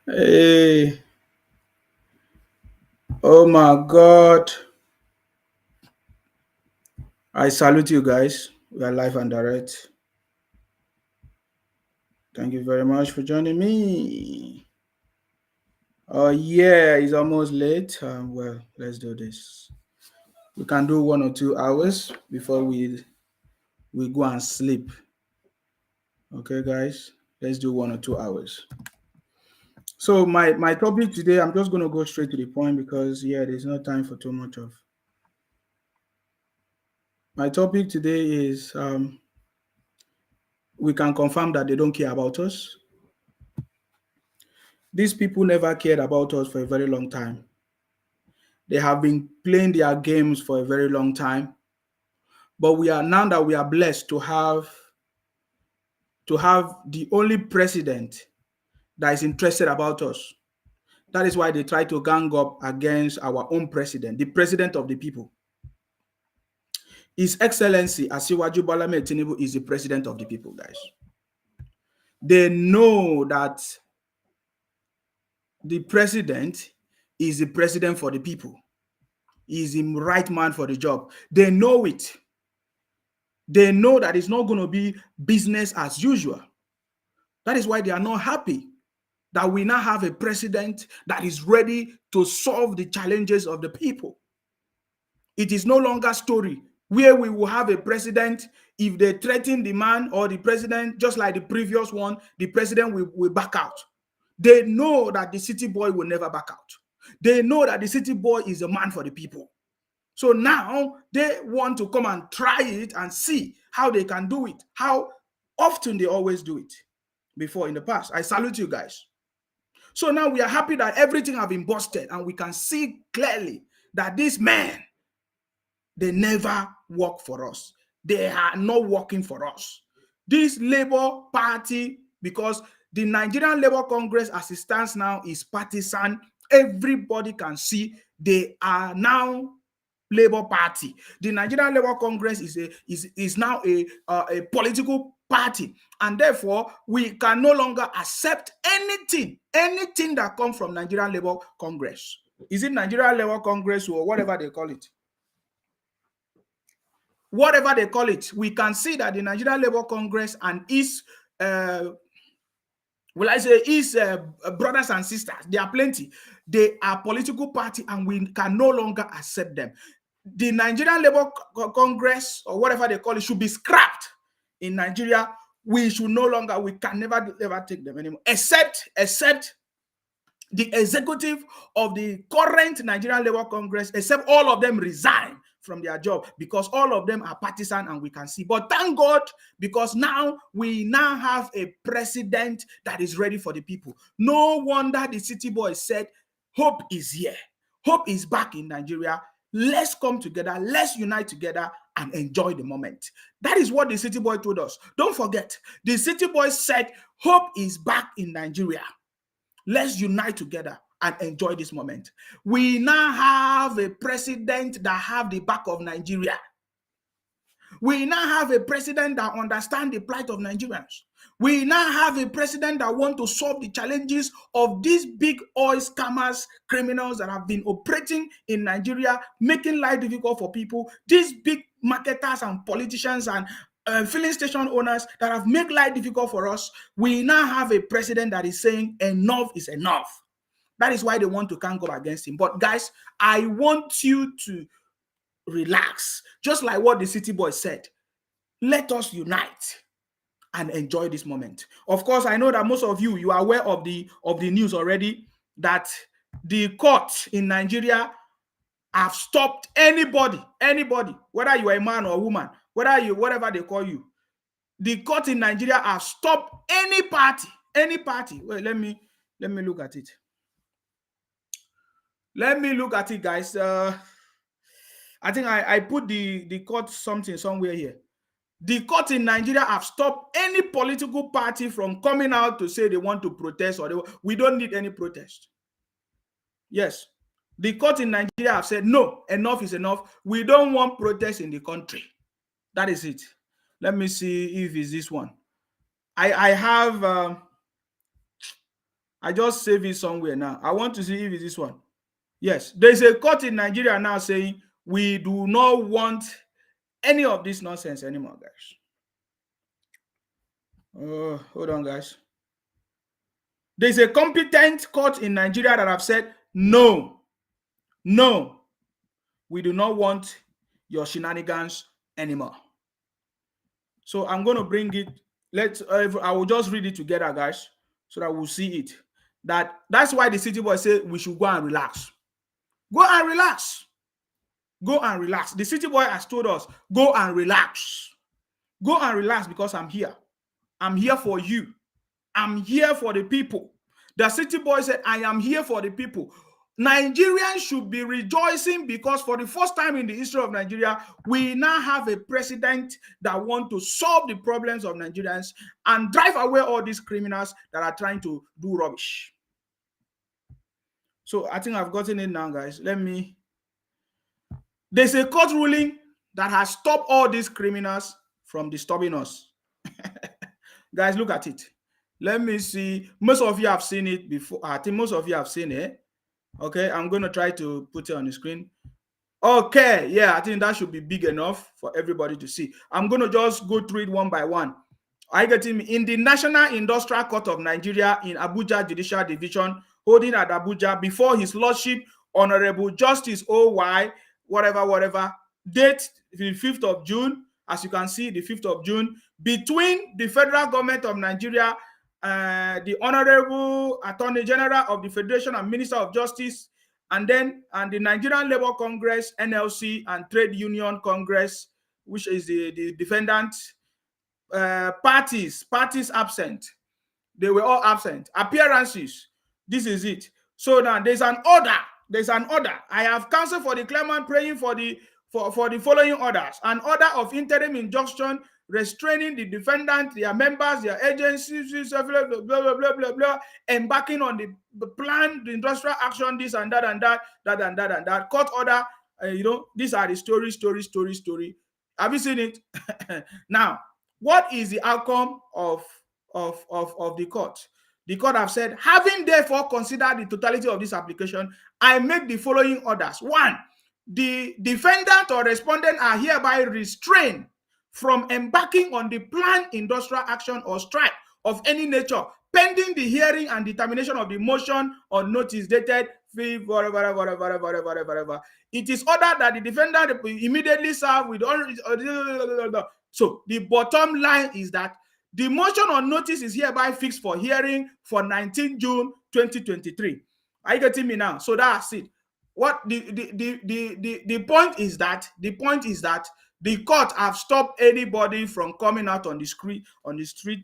Hey, oh my God. I salute you guys. We are live and direct. Thank you very much for joining me. Oh, yeah, it's almost late. Well, let's do this. We can do 1 or 2 hours before we go and sleep. Okay, guys, let's do 1 or 2 hours. So my topic today, I'm just going to go straight to the point because there's no time for too much of. My topic today is we can confirm that they don't care about us. These people never cared about us for a very long time. They have been playing their games for a very long time. But we are now that we are blessed to have the only president that is interested about us. That is why they try to gang up against our own president, the president of the people. His Excellency Asiwaju Bola Ahmed Tinubu is the president of the people, guys. They know that the president is the president for the people. He is the right man for the job. They know it. They know that it's not going to be business as usual. That is why they are not happy that we now have a president that is ready to solve the challenges of the people. It is no longer story where we will have a president. If they threaten the man or the president, just like the previous one, the president will back out. They know that the city boy will never back out. They know that the city boy is a man for the people. So now they want to come and try it and see how they can do it, how often they always do it before in the past. I salute you guys. So now we are happy that everything have been busted and we can see clearly that these men, they never work for us. They are not working for us. This Labour Party, because the Nigerian Labour Congress as it stands now is partisan. Everybody can see they are now Labour Party. The Nigerian Labour Congress is now a political party, and therefore we can no longer accept anything that comes from Nigerian Labour Congress. Is it Nigerian Labour Congress or whatever they call it? Whatever they call it, we can see that the Nigerian Labour Congress and its brothers and sisters, they are plenty. They are political party, and we can no longer accept them. The Nigerian Labour Congress or whatever they call it should be scrapped in Nigeria. We can never ever take them anymore, except the executive of the current Nigerian Labour Congress, except all of them resign from their job because all of them are partisan and we can see. But thank God, because now we have a president that is ready for the people. No wonder the city boy said, hope is here. Hope is back in Nigeria. Let's come together. Let's unite together and enjoy the moment. That is what the city boy told us. Don't forget, the city boy said, hope is back in Nigeria. Let's unite together and enjoy this moment. We now have a president that have the back of Nigeria. We now have a president that understands the plight of Nigerians. We now have a president that wants to solve the challenges of these big oil scammers, criminals that have been operating in Nigeria, making life difficult for people. These big marketers and politicians and filling station owners that have made life difficult for us. We now have a president that is saying enough is enough. That is why they want to gang up against him. But guys, I want you to relax. Just like what the city boy said. Let us unite and enjoy this moment. Of course, I know that most of you are aware of the news already, that the court in Nigeria have stopped anybody, whether you are a man or a woman, whatever they call you. The court in Nigeria have stopped any party. Wait, let me look at it. Let me look at it, guys. I think I put the court something somewhere here. The court in Nigeria have stopped any political party from coming out to say they want to protest we don't need any protest. Yes. The court in Nigeria have said, no, enough is enough. We don't want protest in the country. That is it. Let me see if it's this one. I have I just save it somewhere now. I want to see if it's this one. Yes, there's a court in Nigeria now saying we do not want any of this nonsense anymore, guys. Hold on, guys. There's a competent court in Nigeria that have said, no, we do not want your shenanigans anymore. So I'm going to bring it. I will just read it together, guys, so that we'll see it. That's why the city boy said we should go and relax. Go and relax. Go and relax. The city boy has told us, go and relax. Go and relax because I'm here. I'm here for you. I'm here for the people. The city boy said, I am here for the people. Nigerians should be rejoicing because for the first time in the history of Nigeria, we now have a president that wants to solve the problems of Nigerians and drive away all these criminals that are trying to do rubbish. So I think I've gotten it now, guys. There's a court ruling that has stopped all these criminals from disturbing us. Guys, look at it. Let me see. Most of you have seen it before. I think most of you have seen it. Okay, I'm going to try to put it on the screen. Okay, yeah, I think that should be big enough for everybody to see. I'm going to just go through it one by one. I get him in the National Industrial Court of Nigeria in Abuja Judicial Division, holding at Abuja before His Lordship Honorable Justice O.Y. whatever, date the 5th of June, as you can see, the 5th of June, between the federal government of Nigeria, the Honorable Attorney General of the Federation and Minister of Justice, and the Nigerian Labour Congress, NLC, and Trade Union Congress, which is the defendant parties absent. They were all absent. Appearances. This is it. So now there's an order. I have counsel for the claimant praying for the following orders: an order of interim injunction restraining the defendant, their members, their agencies, blah, blah, blah, blah, blah, blah, embarking on the plan, the industrial action, this and that and that. Court order, these are the story. Have you seen it? Now, what is the outcome of the court? The court have said, having therefore considered the totality of this application, I make the following orders. 1, the defendant or respondent are hereby restrained from embarking on the planned industrial action or strike of any nature, pending the hearing and determination of the motion or notice dated whatever. It is ordered that the defendant immediately serve with all. So the bottom line is that the motion on notice is hereby fixed for hearing for 19 June 2023. Are you getting me now? So that's it. What the point is that the court have stopped anybody from coming out on the street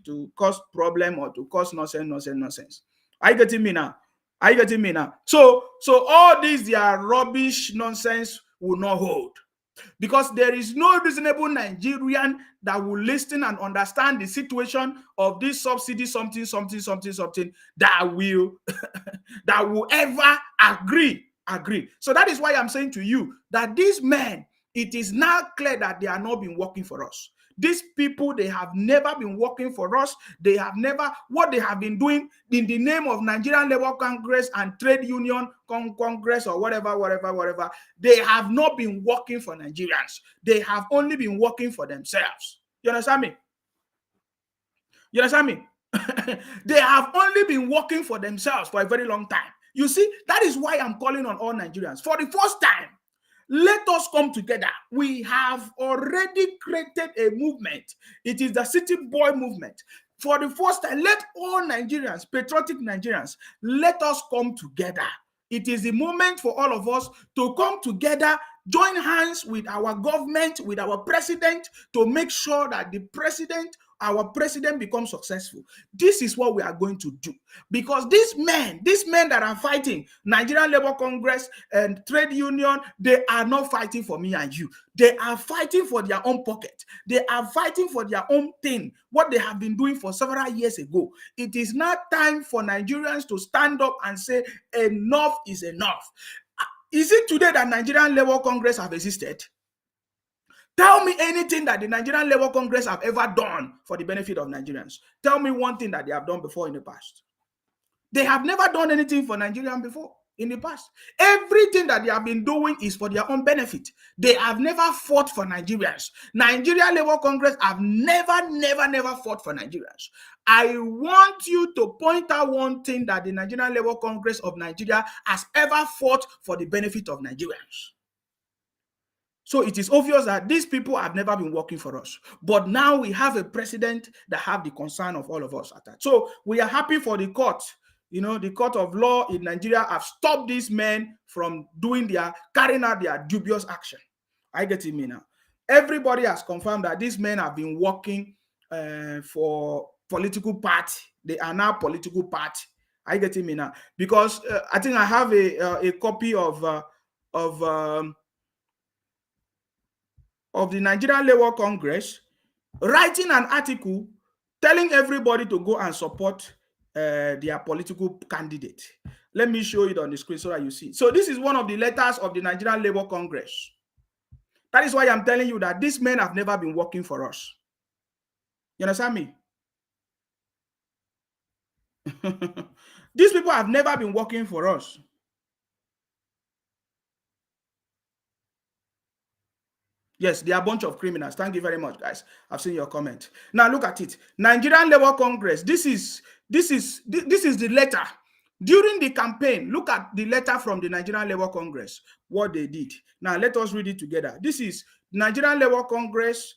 to cause problem or to cause nonsense. Are you getting me now? So all these their rubbish nonsense will not hold. Because there is no reasonable Nigerian that will listen and understand the situation of this subsidy something that will that will ever agree. So that is why I'm saying to you that these men, it is now clear that they are not been working for us. These people, they have never been working for us. They have never, what they have been doing in the name of Nigerian Labour Congress and Trade Union Congress or whatever, they have not been working for Nigerians. They have only been working for themselves. You understand me? They have only been working for themselves for a very long time. You see, that is why I'm calling on all Nigerians. For the first time, let us come together. We have already created a movement. It is the City Boy movement. For the first time, let all Nigerians, patriotic Nigerians, let us come together. It is the moment for all of us to come together, join hands with our government, with our president, to make sure that our president becomes successful. This is what we are going to do. Because these men that are fighting, Nigerian Labour Congress and Trade Union, they are not fighting for me and you. They are fighting for their own pocket. They are fighting for their own thing, what they have been doing for several years ago. It is now time for Nigerians to stand up and say, enough is enough. Is it today that Nigerian Labour Congress have existed? Tell me anything that the Nigerian Labour Congress have ever done for the benefit of Nigerians. Tell me one thing that they have done before in the past. They have never done anything for Nigerians before in the past. Everything that they have been doing is for their own benefit. They have never fought for Nigerians. Nigeria Labour Congress have never fought for Nigerians. I want you to point out one thing that the Nigerian Labour Congress of Nigeria has ever fought for the benefit of Nigerians. So it is obvious that these people have never been working for us. But now we have a president that have the concern of all of us at that. So we are happy for the court. You know, the court of law in Nigeria have stopped these men from carrying out their dubious action. I get it now. Everybody has confirmed that these men have been working for political party. They are now political party. I get it now. Because I think I have a copy of the Nigerian Labour Congress writing an article telling everybody to go and support their political candidate. Let me show it on the screen so that you see. So this is one of the letters of the Nigerian Labour Congress. That is why I'm telling you that these men have never been working for us. You understand me? These people have never been working for us. Yes, they are a bunch of criminals. Thank you very much, guys. I've seen your comment. Now look at it. Nigerian Labour Congress. This is the letter. During the campaign, look at the letter from the Nigerian Labour Congress, what they did. Now let us read it together. This is Nigerian Labour Congress.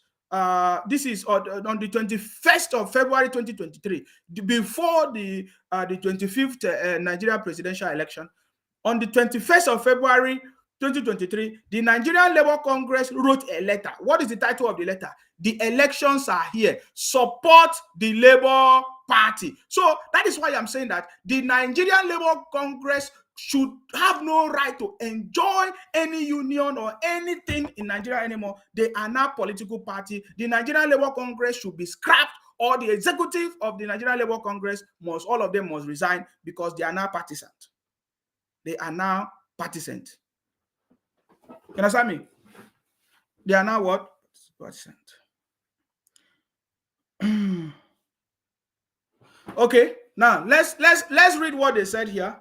This is on the 21st of February 2023, before the 25th Nigeria presidential election. On the 21st of February 2023, the Nigerian Labour Congress wrote a letter. What is the title of the letter? The elections are here. Support the Labour Party. So that is why I'm saying that the Nigerian Labour Congress should have no right to enjoy any union or anything in Nigeria anymore. They are now political party. The Nigerian Labour Congress should be scrapped, or the executive of the Nigerian Labour Congress all of them must resign, because they are now partisan. They are now partisan. You understand me? They are now what? Partisan. Okay, now let's read what they said here.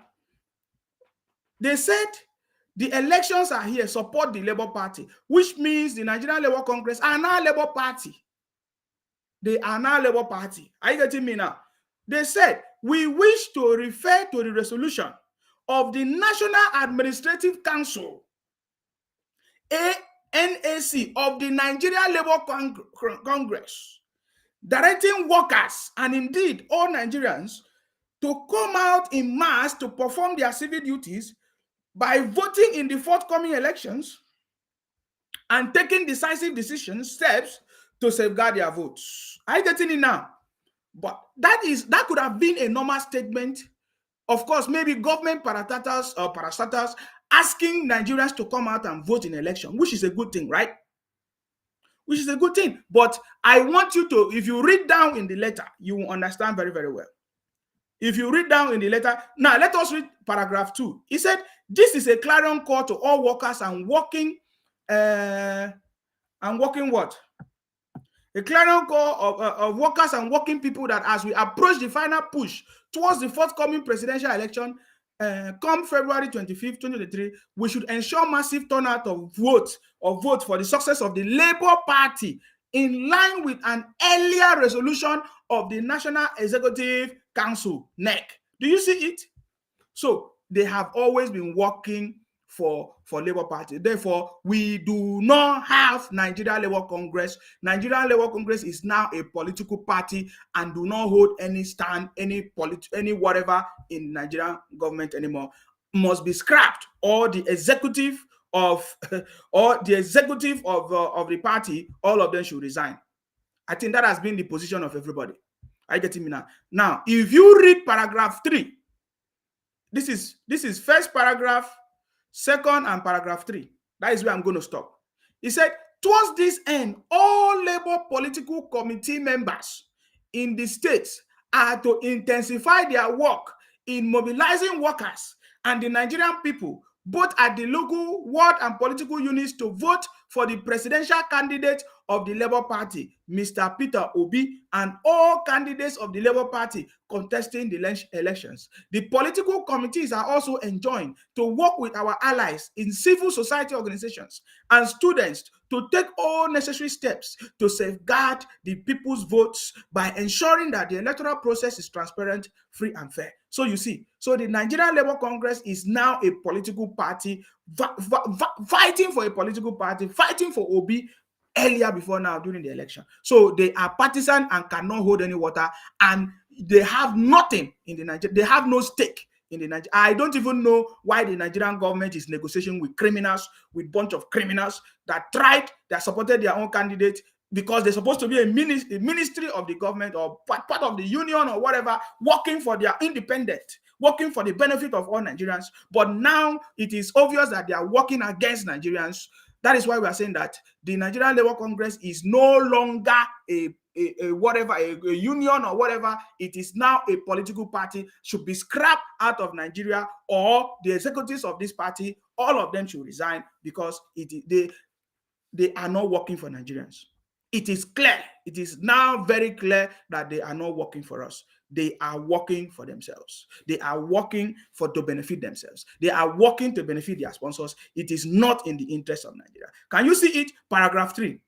They said the elections are here, support the Labour Party, which means the Nigerian Labour Congress are now Labour Party. They are now Labour Party. Are you getting me now? They said, we wish to refer to the resolution of the National Administrative Council, NAC, of the Nigerian Labour Congress, directing workers and indeed all Nigerians to come out in mass to perform their civil duties by voting in the forthcoming elections and taking decisive steps to safeguard their votes. Are you getting it now? But that could have been a normal statement. Of course, maybe government parastatals asking Nigerians to come out and vote in election, which is a good thing, right? Which is a good thing. But I want you to, if you read down in the letter, you will understand very, very well. If you read down in the letter, now let us read paragraph 2. He said, this is a clarion call to all workers and working what? A clarion call of workers and working people that as we approach the final push towards the forthcoming presidential election, come February 25th, 2023, we should ensure massive turnout of vote for the success of the Labour Party, in line with an earlier resolution of the National Executive Council, NEC. Do you see it? So they have always been working for Labour Party. Therefore, we do not have Nigeria Labour Congress. Nigeria Labour Congress is now a political party and do not hold any stand, any whatever in Nigerian government anymore. Must be scrapped, or the executive of the party, all of them should resign. I think that has been the position of everybody. Are you getting me now? Now, if you read paragraph 3, this is first paragraph, second, and paragraph 3. That is where I'm going to stop. He said, towards this end, all Labour political committee members in the states are to intensify their work in mobilizing workers and the Nigerian people, both at the local, ward, and political units, to vote for the presidential candidate of the Labour Party, Mr. Peter Obi, and all candidates of the Labour Party contesting the elections. The political committees are also enjoined to work with our allies in civil society organizations and students to take all necessary steps to safeguard the people's votes by ensuring that the electoral process is transparent, free, and fair. So you see, so the Nigerian Labour Congress is now a political party, fighting for a political party, fighting for Obi earlier before now during the election. So they are partisan and cannot hold any water, and they have nothing in the Nigeria. They have no stake in the Nigeria. I don't even know why the Nigerian government is negotiating with criminals, with a bunch of criminals that supported their own candidate, because they're supposed to be a ministry of the government or part of the union or whatever, working for their independent, working for the benefit of all Nigerians. But now it is obvious that they are working against Nigerians. That is why we are saying that the Nigerian Labour Congress is no longer a union or whatever. It is now a political party, should be scrapped out of Nigeria, or the executives of this party, all of them should resign, because they are not working for Nigerians. It is clear. It is now very clear that they are not working for us. They are working for themselves. They are working to benefit themselves. They are working to benefit their sponsors. It is not in the interest of Nigeria. Can you see it? Paragraph 3.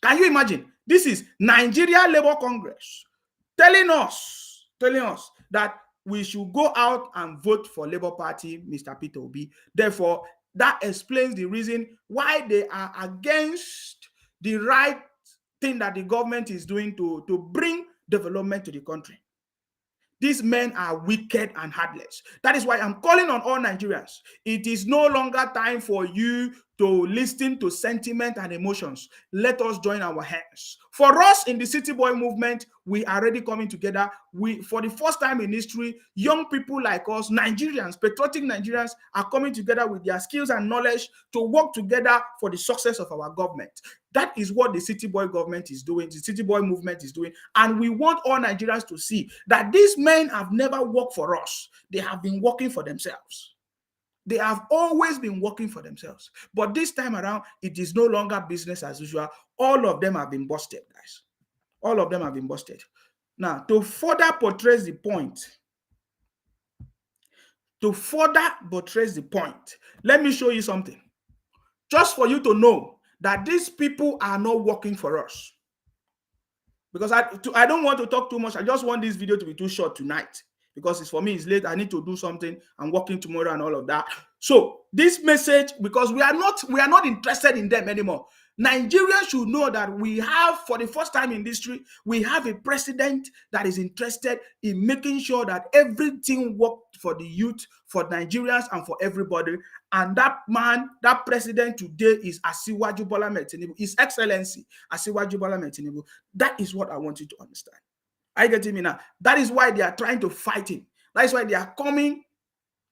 Can you imagine? This is Nigeria Labour Congress telling us that we should go out and vote for Labour Party, Mr. Peter Obi. Therefore, that explains the reason why they are against the right thing that the government is doing to bring development to the country. These men are wicked and heartless. That is why I'm calling on all Nigerians. It is no longer time for you to listen to sentiment and emotions. Let us join our hands. For us in the City Boy movement, we are already coming together. For the first time in history, young people like us, Nigerians, patriotic Nigerians, are coming together with their skills and knowledge to work together for the success of our government. That is what the City Boy government is doing, the City Boy movement is doing. And we want all Nigerians to see that these men have never worked for us. They have been working for themselves. They have always been working for themselves. But this time around, it is no longer business as usual. All of them have been busted, guys. All of them have been busted. Now, to further portray the point, let me show you something. Just for you to know that these people are not working for us. Because I don't want to talk too much. I just want this video to be too short tonight. Because for me, it's late. I need to do something. I'm working tomorrow and all of that. So this message, because we are not interested in them anymore. Nigerians should know that we have, for the first time in history, we have a president that is interested in making sure that everything works for the youth, for Nigerians, and for everybody. And that man, that president today is Asiwaju Bola Ahmed Tinubu, His Excellency Asiwaju Bola Ahmed Tinubu. That is what I want you to understand. Are you getting me now? That is why they are trying to fight him. That is why they are coming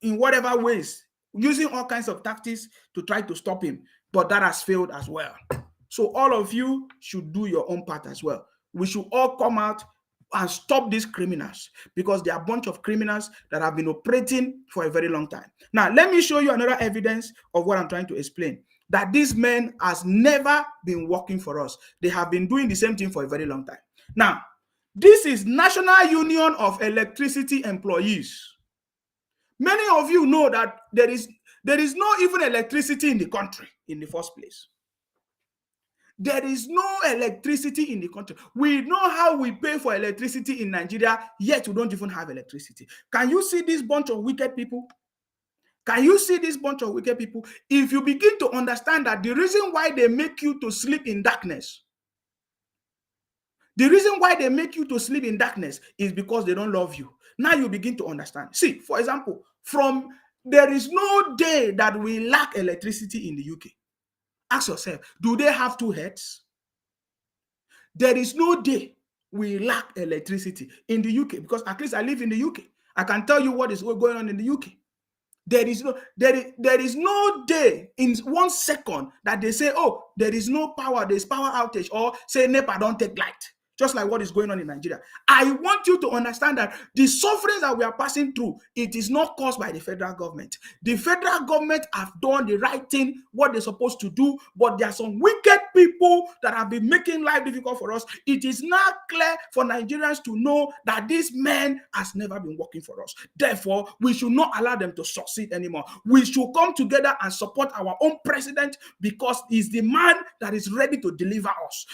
in whatever ways, using all kinds of tactics to try to stop him. But that has failed as well. So all of you should do your own part as well. We should all come out and stop these criminals, because they are a bunch of criminals that have been operating for a very long time. Now, let me show you another evidence of what I'm trying to explain. That these men has never been working for us. They have been doing the same thing for a very long time. Now, this is National Union of Electricity Employees. Many of you know that there is no even electricity in the country in the first place. There is no electricity in the country. We know how we pay for electricity in Nigeria, yet we don't even have electricity. Can you see this bunch of wicked people? Can you see this bunch of wicked people? If you begin to understand that the reason why they make you to sleep in darkness, is because they don't love you. Now you begin to understand. See, for example, there is no day that we lack electricity in the UK. Ask yourself, do they have two heads? There is no day we lack electricity in the UK, because at least I live in the UK. I can tell you what is going on in the UK. There is no day in 1 second that they say, oh, there is no power, there's power outage, or say NEPA don't take light. Just like what is going on in Nigeria. I want you to understand that the sufferings that we are passing through, it is not caused by the federal government. The federal government have done the right thing, what they're supposed to do, but there are some wicked people that have been making life difficult for us, it is now clear for Nigerians to know that this man has never been working for us. Therefore, we should not allow them to succeed anymore. We should come together and support our own president, because he's the man that is ready to deliver us.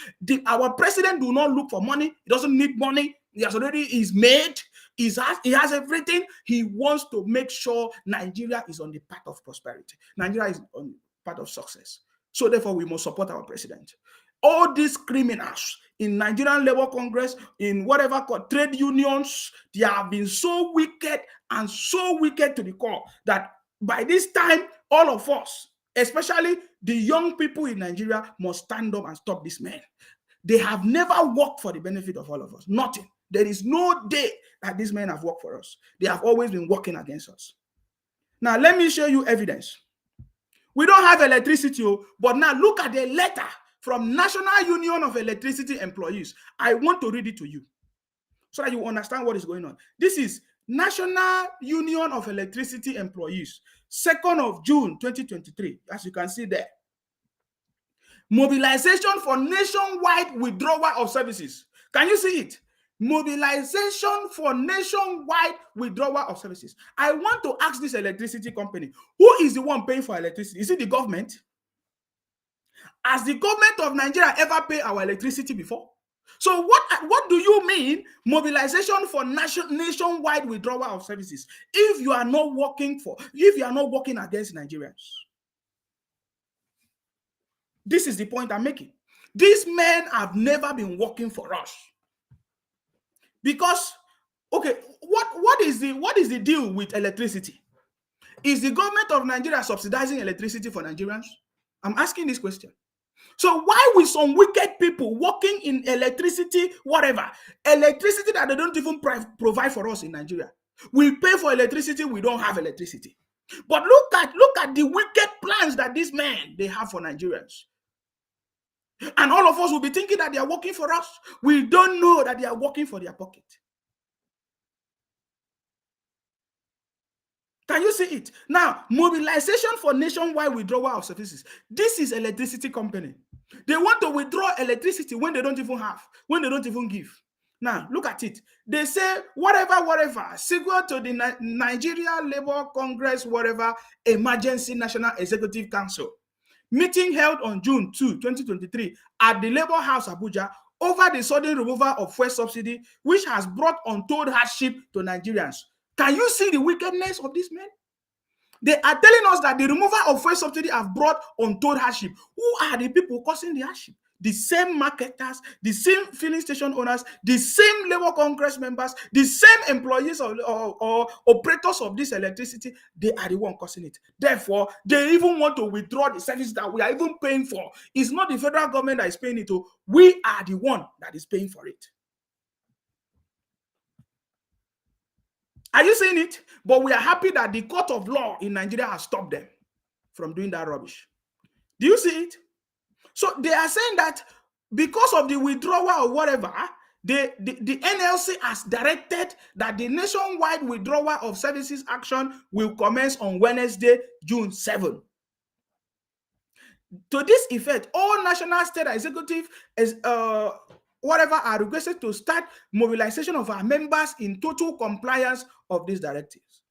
Our president do not look for money. He doesn't need money. He has already is made. He has everything. He wants to make sure Nigeria is on the path of prosperity. Nigeria is on the path of success. So therefore, we must support our president. All these criminals in Nigerian Labour Congress, in whatever trade unions, they have been so wicked and so wicked to the core that by this time, all of us, especially the young people in Nigeria, must stand up and stop this man. They have never worked for the benefit of all of us. Nothing. There is no day that these men have worked for us. They have always been working against us. Now, let me show you evidence. We don't have electricity, but now look at the letter from National Union of Electricity Employees. I want to read it to you so that you understand what is going on. This is National Union of Electricity Employees, 2nd of June, 2023, as you can see there. Mobilization for nationwide withdrawal of services. Can you see it? Mobilization for nationwide withdrawal of services. I want to ask this electricity company, who is the one paying for electricity? Is it the government? Has the government of Nigeria ever paid our electricity before? So what do you mean mobilization for nationwide withdrawal of services if you are not working against Nigerians? This is the point I'm making. These men have never been working for us. Because, okay, what is the deal with electricity? Is the government of Nigeria subsidizing electricity for Nigerians? I'm asking this question. So why will some wicked people working in electricity, whatever, electricity that they don't even provide for us in Nigeria? We pay for electricity, we don't have electricity. But look at the wicked plans that these men, they have for Nigerians. And all of us will be thinking that they are working for us. We don't know that they are working for their pocket. Can you see it? Now, mobilization for nationwide withdrawal of services. This is electricity company. They want to withdraw electricity when they don't even have, when they don't even give. Now, look at it. They say, whatever, sequel to the Nigeria Labour Congress, whatever, Emergency National Executive Council. Meeting held on June 2, 2023 at the Labour House, Abuja, over the sudden removal of fuel subsidy, which has brought untold hardship to Nigerians. Can you see the wickedness of these men? They are telling us that the removal of fuel subsidy have brought untold hardship. Who are the people causing the hardship? The same marketers, the same filling station owners, the same Labour Congress members, the same employees or operators of this electricity, they are the one causing it. Therefore, they even want to withdraw the service that we are even paying for. It's not the federal government that is paying it. We are the one that is paying for it. Are you seeing it? But we are happy that the court of law in Nigeria has stopped them from doing that rubbish. Do you see it? So they are saying that because of the withdrawal or whatever, the NLC has directed that the nationwide withdrawal of services action will commence on Wednesday, June 7. To this effect, all national state executive whatever are requested to start mobilization of our members in total compliance of these directives.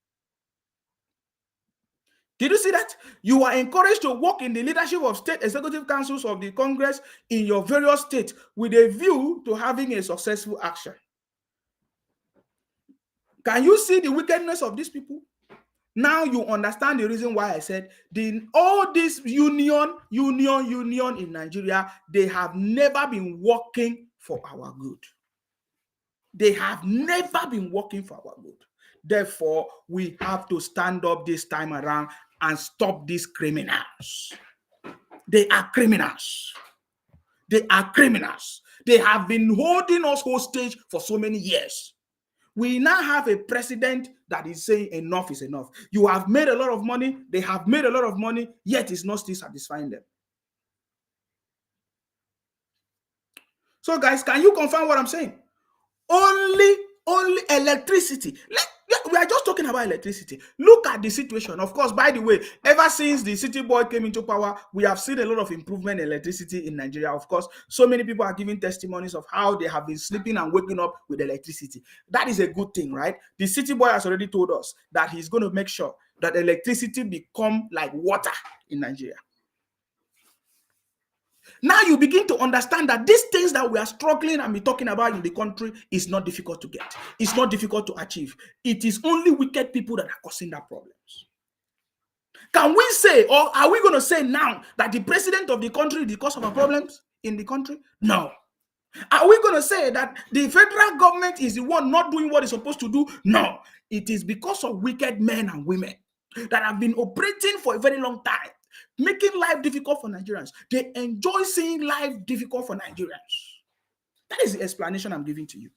Did you see that? You are encouraged to work in the leadership of state executive councils of the Congress in your various states with a view to having a successful action. Can you see the wickedness of these people? Now you understand the reason why I said all this union in Nigeria, they have never been working for our good. They have never been working for our good. Therefore, we have to stand up this time around and stop these criminals. They are criminals. They are criminals. They have been holding us hostage for so many years. We now have a president that is saying enough is enough. You have made a lot of money. They have made a lot of money, yet it's not still satisfying them. So guys, can you confirm what I'm saying? Only Only electricity. We are just talking about electricity. Look at the situation. Of course, by the way, ever since the city boy came into power, we have seen a lot of improvement in electricity in Nigeria. Of course, so many people are giving testimonies of how they have been sleeping and waking up with electricity. That is a good thing, right? The city boy has already told us that he's going to make sure that electricity become like water in Nigeria. Now you begin to understand that these things that we are struggling and be talking about in the country is not difficult to get. It's not difficult to achieve. It is only wicked people that are causing that problems. Can we say, or are we going to say now that the president of the country is the cause of our problems in the country? No. Are we going to say that the federal government is the one not doing what it's supposed to do? No. It is because of wicked men and women that have been operating for a very long time, making life difficult for Nigerians. They enjoy seeing life difficult for Nigerians. That is the explanation I'm giving to you.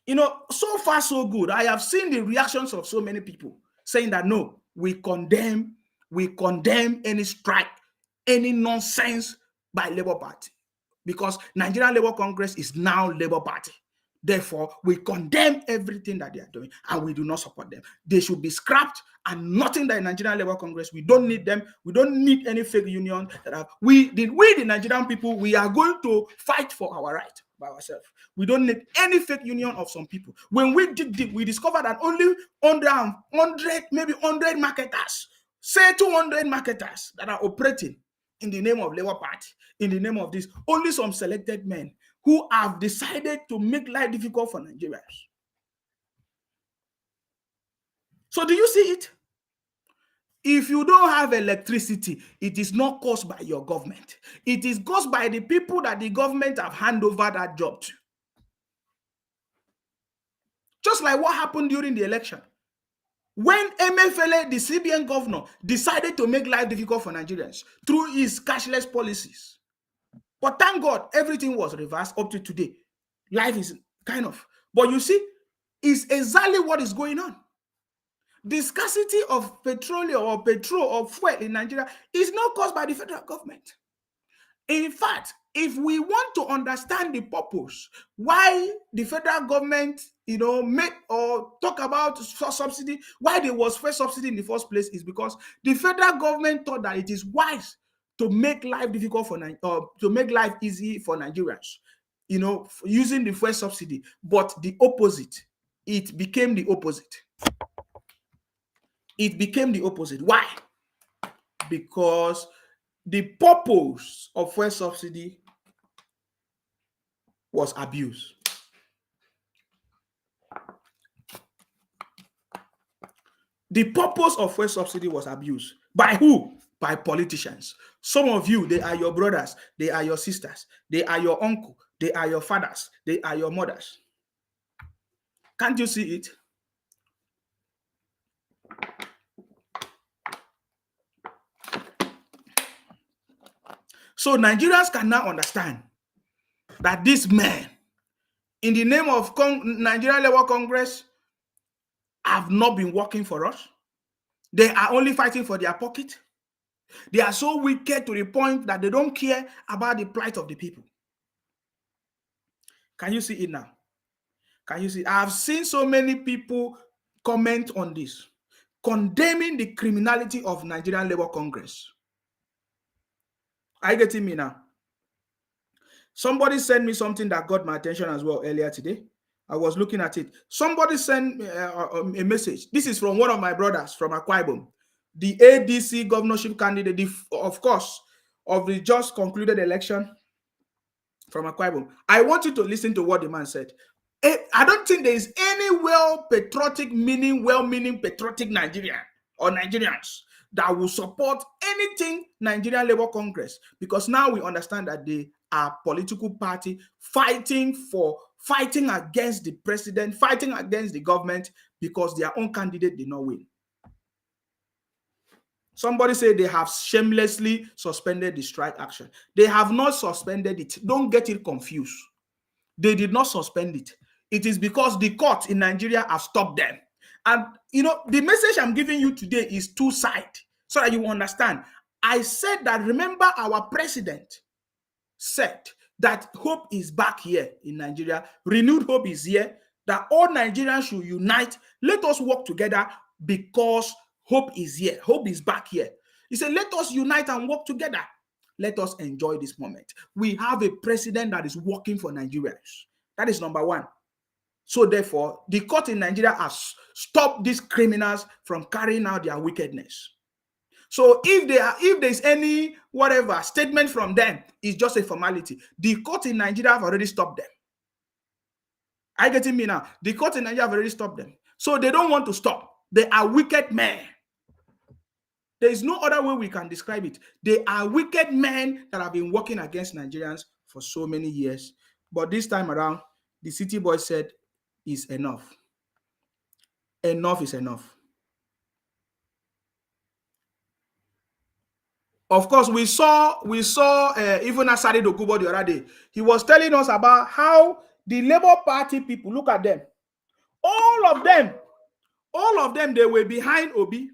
You know, so far so good. I have seen the reactions of so many people saying that no, we condemn any strike, any nonsense by Labour Party, because Nigerian Labour Congress is now Labour Party. Therefore, we condemn everything that they are doing and we do not support them. They should be scrapped and nothing that Nigerian Labour Congress. We don't need them. We don't need any fake union. We, the Nigerian people, we are going to fight for our right by ourselves. We don't need any fake union of some people. When we did deep, we discovered that only 100, maybe 100 marketers, say 200 marketers that are operating in the name of Labour Party, in the name of this, only some selected men who have decided to make life difficult for Nigerians. So do you see it? If you don't have electricity, it is not caused by your government. It is caused by the people that the government have handed over that job to. Just like what happened during the election. When Emefiele, the CBN governor, decided to make life difficult for Nigerians through his cashless policies. But thank God, everything was reversed up to today. Life is kind of, but you see, it's exactly what is going on. The scarcity of petroleum or petrol or fuel in Nigeria is not caused by the federal government. In fact, if we want to understand the purpose why the federal government, made or talk about subsidy, why there was first subsidy in the first place, is because the federal government thought that it is wise to make life difficult to make life easy for Nigerians, using the first subsidy. But the opposite, it became the opposite. It became the opposite. Why? Because the purpose of first subsidy was abuse. The purpose of first subsidy was abuse. By who? By politicians. Some of you, they are your brothers, they are your sisters, they are your uncle, they are your fathers, they are your mothers. Can't you see it? So Nigerians can now understand that these men, in the name of Nigerian Labour Congress, have not been working for us. They are only fighting for their pocket. They are so wicked to the point that they don't care about the plight of the people. Can you see it now? Can you see? I've seen so many people comment on this, condemning the criminality of Nigerian Labour Congress. Are you getting me now? Somebody sent me something that got my attention as well earlier today. I was looking at it. Somebody sent me a message. This is from one of my brothers from Akwa Ibom, the ADC governorship candidate, of course, of the just concluded election from Akwa Ibom. I want you to listen to what the man said. I don't think there is any well-meaning patriotic Nigerian or Nigerians that will support anything Nigerian Labour Congress, because now we understand that they are political party fighting against the president, fighting against the government because their own candidate did not win. Somebody said they have shamelessly suspended the strike action. They have not suspended it. Don't get it confused. They did not suspend it. It is because the court in Nigeria have stopped them. And, the message I'm giving you today is two-sided, so that you understand. I said that, remember, our president said that hope is back here in Nigeria. Renewed hope is here, that all Nigerians should unite. Let us work together because hope is here. Hope is back here. He said, let us unite and work together. Let us enjoy this moment. We have a president that is working for Nigerians. That is number one. So therefore, the court in Nigeria has stopped these criminals from carrying out their wickedness. So if there's any whatever statement from them, it's just a formality. The court in Nigeria have already stopped them. Are you getting me now? The court in Nigeria have already stopped them. So they don't want to stop. They are wicked men. There is no other way we can describe it. They are wicked men that have been working against Nigerians for so many years. But this time around, the city boy said, is enough. Enough is enough. Of course, we saw even Asari Dokubo the other day. He was telling us about how the Labour Party people, look at them. All of them, they were behind Obi.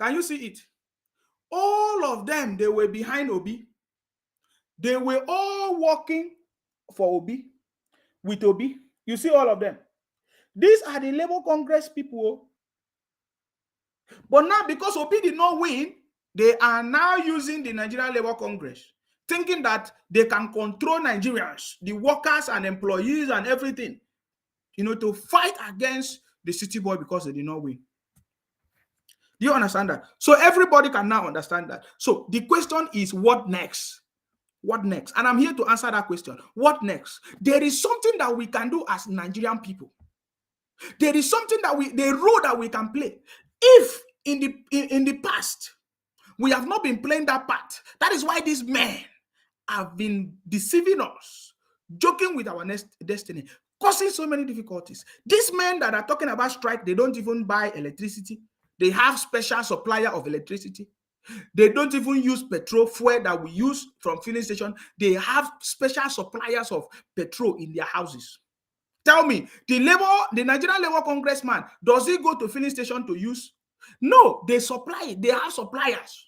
Can you see it? All of them, they were behind Obi. They were all working for Obi, with Obi. You see all of them. These are the Labour Congress people. But now, because Obi did not win, they are now using the Nigerian Labour Congress, thinking that they can control Nigerians, the workers and employees and everything, to fight against the city boy because they did not win. Do you understand that? So everybody can now understand that. So the question is, what next? What next? And I'm here to answer that question. What next? There is something that we can do as Nigerian people. There is something the role that we can play. If in the past, we have not been playing that part. That is why these men have been deceiving us, joking with our destiny, causing so many difficulties. These men that are talking about strike, they don't even buy electricity. They have special supplier of electricity. They don't even use petrol fuel that we use from filling station. They have special suppliers of petrol in their houses. Tell me, the Nigerian Labour Congressman, does he go to filling station to use? No, they supply it. They have suppliers.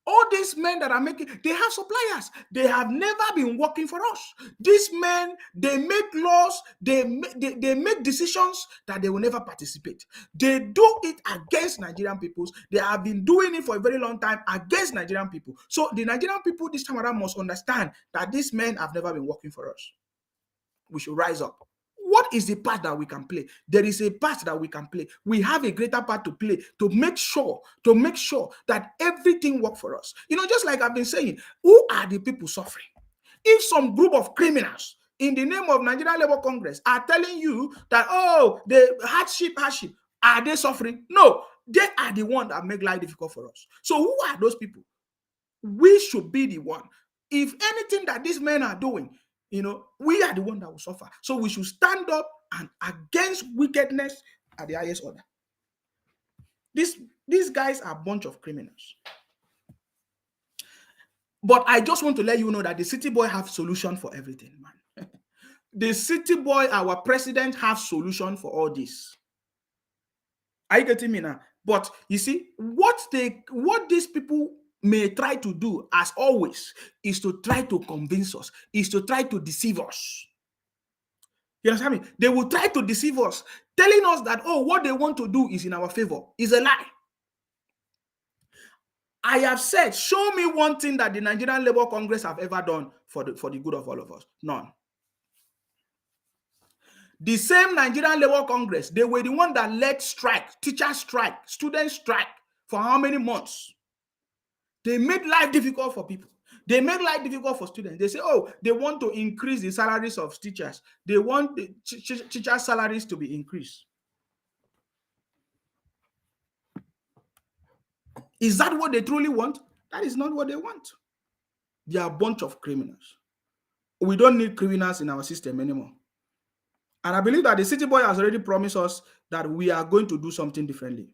All these men that are they have suppliers. They have never been working for us. These men, they make laws, they make decisions that they will never participate. They do it against Nigerian people. They have been doing it for a very long time against Nigerian people. So the Nigerian people this time around must understand that these men have never been working for us. We should rise up. What is the part that we can play? There is a part that we can play. We have a greater part to play to make sure that everything works for us. Just like I've been saying, who are the people suffering? If some group of criminals in the name of Nigerian Labour Congress are telling you that, the hardship, are they suffering? No, they are the ones that make life difficult for us. So who are those people? We should be the one. If anything that these men are doing, we are the one that will suffer. So we should stand up and against wickedness at the highest order. These guys are a bunch of criminals. But I just want to let you know that the city boy have solution for everything, man. The city boy, our president, have solution for all this. Are you getting me now? But you see, what these people may try to do, as always, is to try to convince us, is to try to deceive us. You understand me? They will try to deceive us, telling us that, what they want to do is in our favor. Is a lie. I have said, show me one thing that the Nigerian Labour Congress have ever done for the good of all of us. None. The same Nigerian Labour Congress, they were the one that led strike, teacher strike, student strike for how many months? They made life difficult for people. They make life difficult for students. They say, they want to increase the salaries of teachers. They want the teachers' salaries to be increased. Is that what they truly want? That is not what they want. They are a bunch of criminals. We don't need criminals in our system anymore. And I believe that the city boy has already promised us that we are going to do something differently.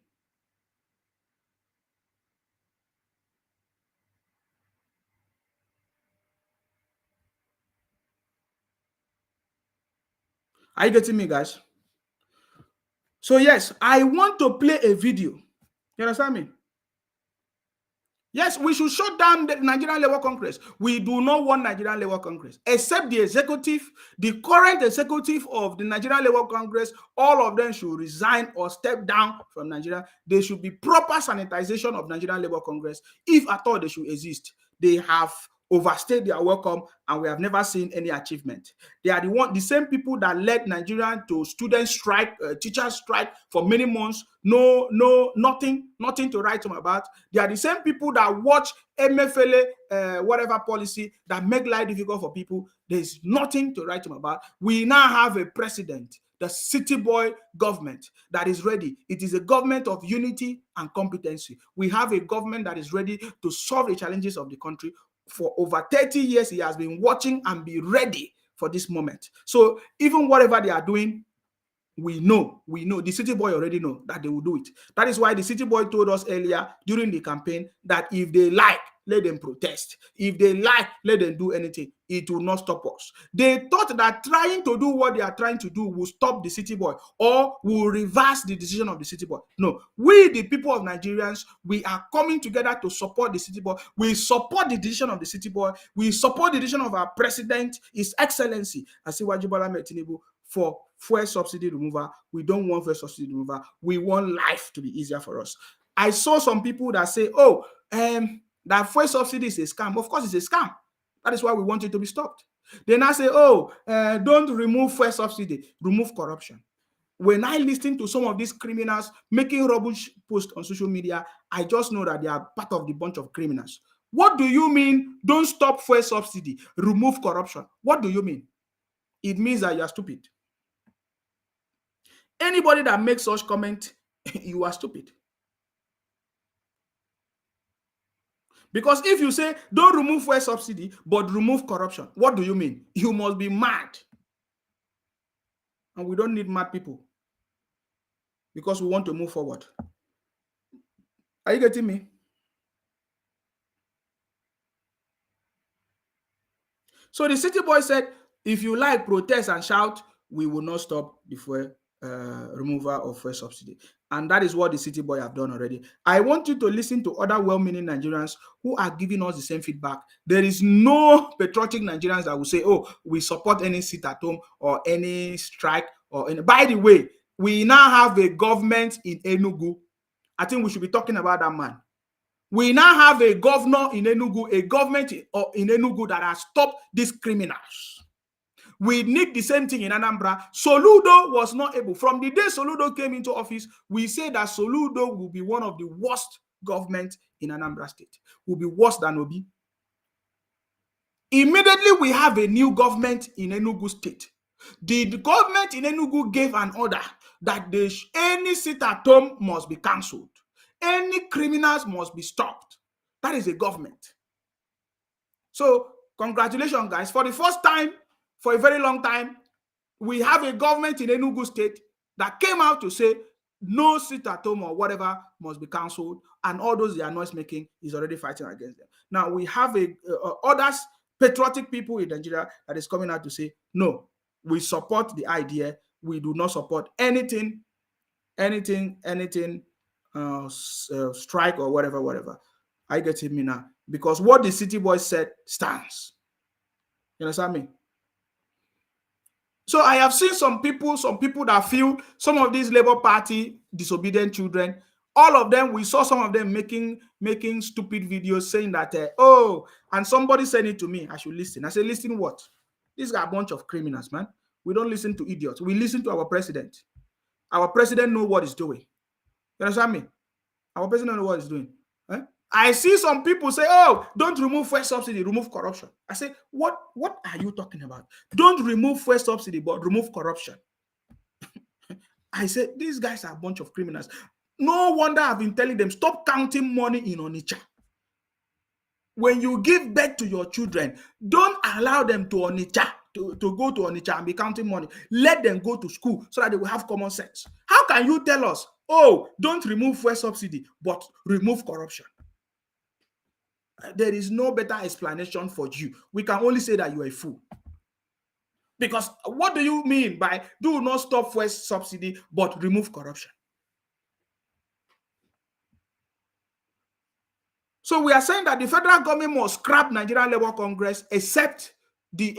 Are you getting me, guys? So yes, I want to play a video. You understand me? Yes, we should shut down the Nigerian Labour Congress. We do not want Nigerian Labour Congress, except the executive, the current executive of the Nigerian Labour Congress. All of them should resign or step down from Nigeria. There should be proper sanitization of Nigerian Labour Congress, if at all they should exist. They have overstayed their welcome, and we have never seen any achievement. They are the same people that led Nigeria to student strike, teacher strike for many months. Nothing to write home about. They are the same people that watch MFLA, whatever policy that make life difficult for people. There's nothing to write home about. We now have a president, the city boy government, that is ready. It is a government of unity and competency. We have a government that is ready to solve the challenges of the country. For over 30 years, he has been watching and be ready for this moment. So even whatever they are doing, we know the city boy already know that they will do it. That is why the city boy told us earlier during the campaign that if they like, let them protest. If they like, let them do anything. It will not stop us. They thought that trying to do what they are trying to do will stop the city boy or will reverse the decision of the city boy. No, we, the people of Nigerians, we are coming together to support the city boy. We support the decision of the city boy. We support the decision of our president, His Excellency, Asiwaju Bola Ahmed Tinubu, for fuel subsidy removal. We don't want fuel subsidy removal. We want life to be easier for us. I saw some people that say, that fuel subsidy is a scam. Of course, it's a scam. That is why we want it to be stopped. They now say, don't remove fuel subsidy, remove corruption. When I listen to some of these criminals making rubbish posts on social media, I just know that they are part of the bunch of criminals. What do you mean, don't stop fuel subsidy, remove corruption? What do you mean? It means that you are stupid. Anybody that makes such comment, you are stupid. Because if you say, don't remove fuel subsidy, but remove corruption, what do you mean? You must be mad. And we don't need mad people, because we want to move forward. Are you getting me? So the city boy said, if you like, protest and shout, we will not stop the fuel removal of fuel subsidy. And that is what the city boy have done already. I want you to listen to other well-meaning Nigerians who are giving us the same feedback. There is no patriotic Nigerians that will say, we support any sit at home or any strike or any. By the way, we now have a government in Enugu. I think we should be talking about that man. We now have a governor in Enugu, a government in Enugu that has stopped these criminals. We need the same thing in Anambra. Soludo was not able. From the day Soludo came into office, we say that Soludo will be one of the worst governments in Anambra State. Will be worse than Obi. Immediately, we have a new government in Enugu State. The government in Enugu gave an order that any sit-at-home must be cancelled. Any criminals must be stopped. That is a government. So, congratulations, guys. For the first time, for a very long time, we have a government in Enugu State that came out to say no sit-at-home or whatever must be cancelled, and all those they are noise making is already fighting against them. Now, we have others, patriotic people in Nigeria that is coming out to say, no, we support the idea. We do not support anything, strike or whatever. I get me now. Because what the city boy said stands. You understand me? So I have seen some people that feel some of these Labour Party disobedient children, all of them, we saw some of them making stupid videos saying that, and somebody said it to me, I should listen. I said, listen what? These are a bunch of criminals, man. We don't listen to idiots. We listen to our president. Our president knows what he's doing. You understand me? Our president knows what he's doing. Eh? I see some people say, don't remove fuel subsidy, remove corruption. I say, what are you talking about? Don't remove fuel subsidy, but remove corruption. I said, these guys are a bunch of criminals. No wonder I've been telling them, stop counting money in Onitsha. When you give birth to your children, don't allow them to Onitsha, to go to Onitsha and be counting money. Let them go to school so that they will have common sense. How can you tell us, don't remove fuel subsidy, but remove corruption? There is no better explanation for you. We can only say that you are a fool. Because what do you mean by do not stop fuel subsidy, but remove corruption? So we are saying that the federal government must scrap Nigerian Labour Congress, except the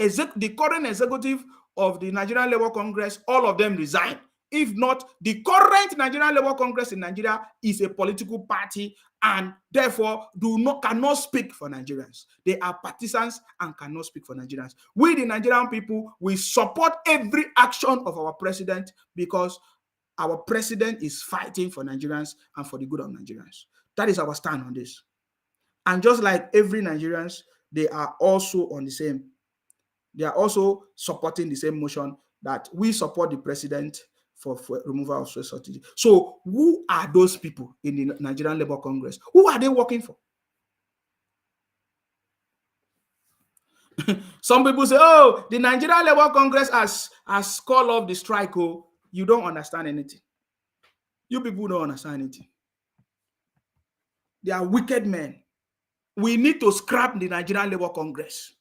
current executive of the Nigerian Labour Congress, all of them resign. If not, the current Nigerian Labour Congress in Nigeria is a political party and therefore cannot speak for Nigerians. They are partisans and cannot speak for Nigerians. We, the Nigerian people, we support every action of our president because our president is fighting for Nigerians and for the good of Nigerians. That is our stand on this. And just like every Nigerians, they are also on the same. They are also supporting the same motion that we support the president for removal of fuel subsidy. So who are those people in the Nigerian Labour Congress? Who are they working for? Some people say, oh, the Nigerian Labour Congress has called off the strike. Oh, you don't understand anything. You people don't understand anything. They are wicked men. We need to scrap the Nigerian Labour Congress.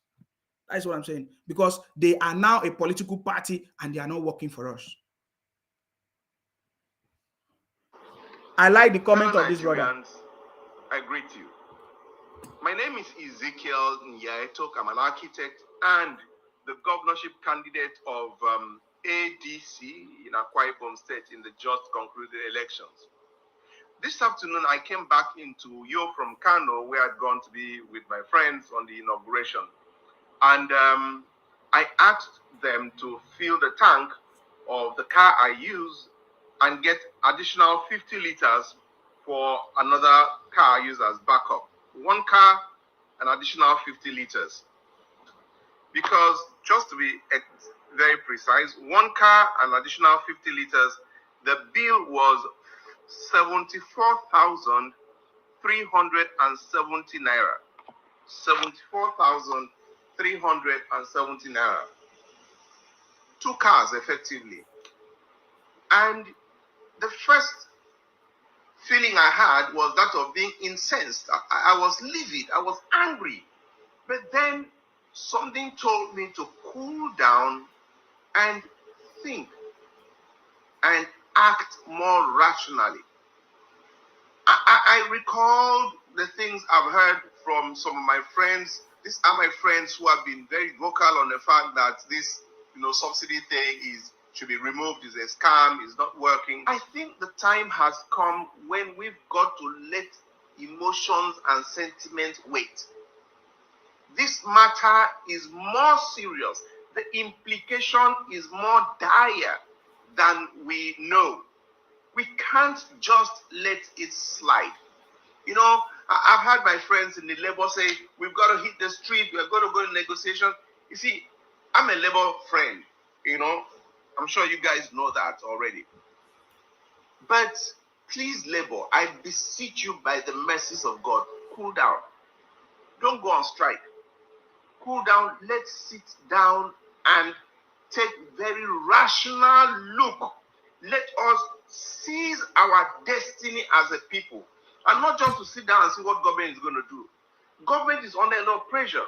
That's what I'm saying. Because they are now a political party and they are not working for us. I like the comment of this brother. I greet you. My name is Ezekiel Nyaetok. I'm an architect and the governorship candidate of ADC in Akwa Ibom State in the just concluded elections. This afternoon, I came back into Uyo from Kano, where I'd gone to be with my friends on the inauguration. And I asked them to fill the tank of the car I use and get additional 50 liters for another car I use as backup. One car, an additional 50 liters. Because just to be very precise, one car, an additional 50 liters, the bill was 74,370 naira. 74,370 naira. 2 cars effectively. And the first feeling I had was that of being incensed. I was livid. I was angry. But then something told me to cool down and think and act more rationally. I recalled the things I've heard from some of my friends. These are my friends who have been very vocal on the fact that this, subsidy thing should be removed, is a scam, is not working. I think the time has come when we've got to let emotions and sentiment wait. This matter is more serious. The implication is more dire than we know. We can't just let it slide. I've had my friends in the labor say, we've got to hit the street, we're going to go to negotiation. You see, I'm a labor friend, I'm sure you guys know that already. But please, labor, I beseech you by the mercies of God, cool down. Don't go on strike. Cool down. Let's sit down and take very rational look. Let us seize our destiny as a people. And not just to sit down and see what government is going to do. Government is under a lot of pressure.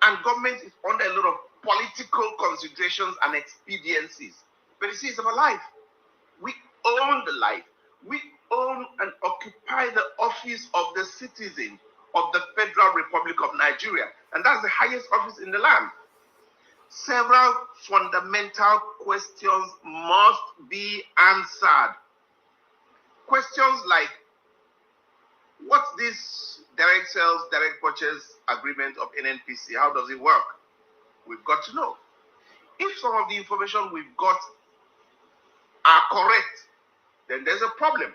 And government is under a lot of political considerations and expediencies. But you see, it's about life. We own the life. We own and occupy the office of the citizen of the Federal Republic of Nigeria. And that's the highest office in the land. Several fundamental questions must be answered. Questions like, what's this direct sales, direct purchase agreement of NNPC? How does it work? We've got to know. If some of the information we've got are correct, then there's a problem.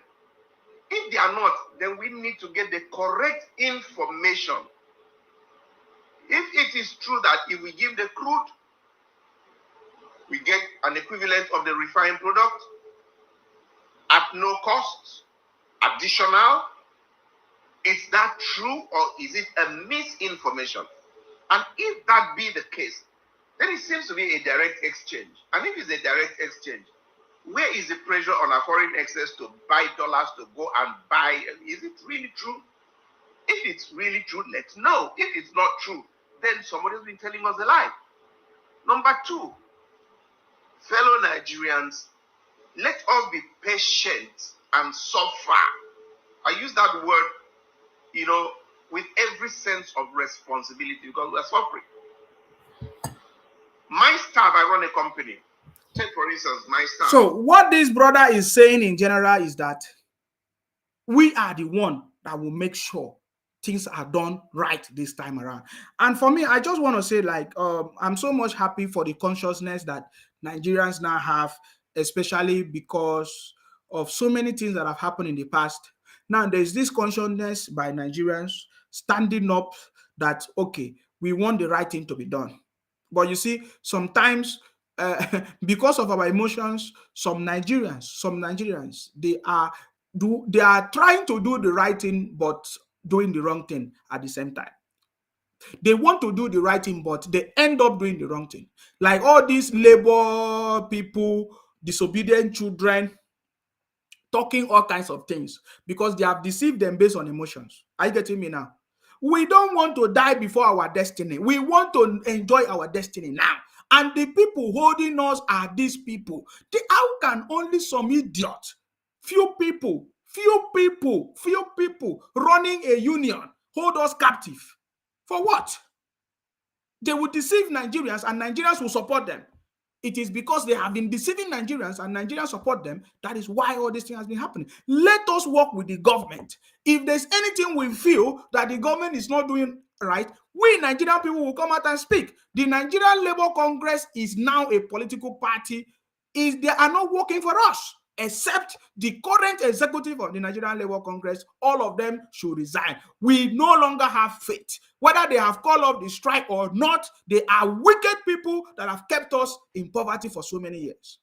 If they are not, then we need to get the correct information. If it is true that if we give the crude, we get an equivalent of the refined product at no cost, additional, is that true or is it a misinformation? And if that be the case, then it seems to be a direct exchange. And if it's a direct exchange, where is the pressure on our foreign excess to buy dollars to go and buy? Is it really true? If it's really true, let's know. If it's not true, then somebody's been telling us a lie. Number 2, fellow Nigerians, let us be patient and suffer. I use that word, with every sense of responsibility because we're suffering. My staff, I run a company. Take, for instance, my staff. So what this brother is saying in general is that we are the one that will make sure things are done right this time around. And for me, I just want to say, like, I'm so much happy for the consciousness that Nigerians now have, especially because of so many things that have happened in the past. Now, there's this consciousness by Nigerians standing up that, okay, we want the right thing to be done. But you see, sometimes because of our emotions, some Nigerians, they are trying to do the right thing, but doing the wrong thing at the same time. They want to do the right thing, but they end up doing the wrong thing. Like all these labor people, disobedient children, talking all kinds of things because they have deceived them based on emotions. Are you getting me now? We don't want to die before our destiny. We want to enjoy our destiny now. And the people holding us are these people. How can only some idiot, few people running a union hold us captive? For what? They will deceive Nigerians and Nigerians will support them. It is because they have been deceiving Nigerians and Nigerians support them. That is why all this thing has been happening. Let us work with the government. If there's anything we feel that the government is not doing right, we Nigerian people will come out and speak. The Nigerian Labour Congress is now a political party. They are not working for us, except the current executive of the Nigerian Labour Congress. All of them should resign. We no longer have faith. Whether they have called off the strike or not, they are wicked people that have kept us in poverty for so many years.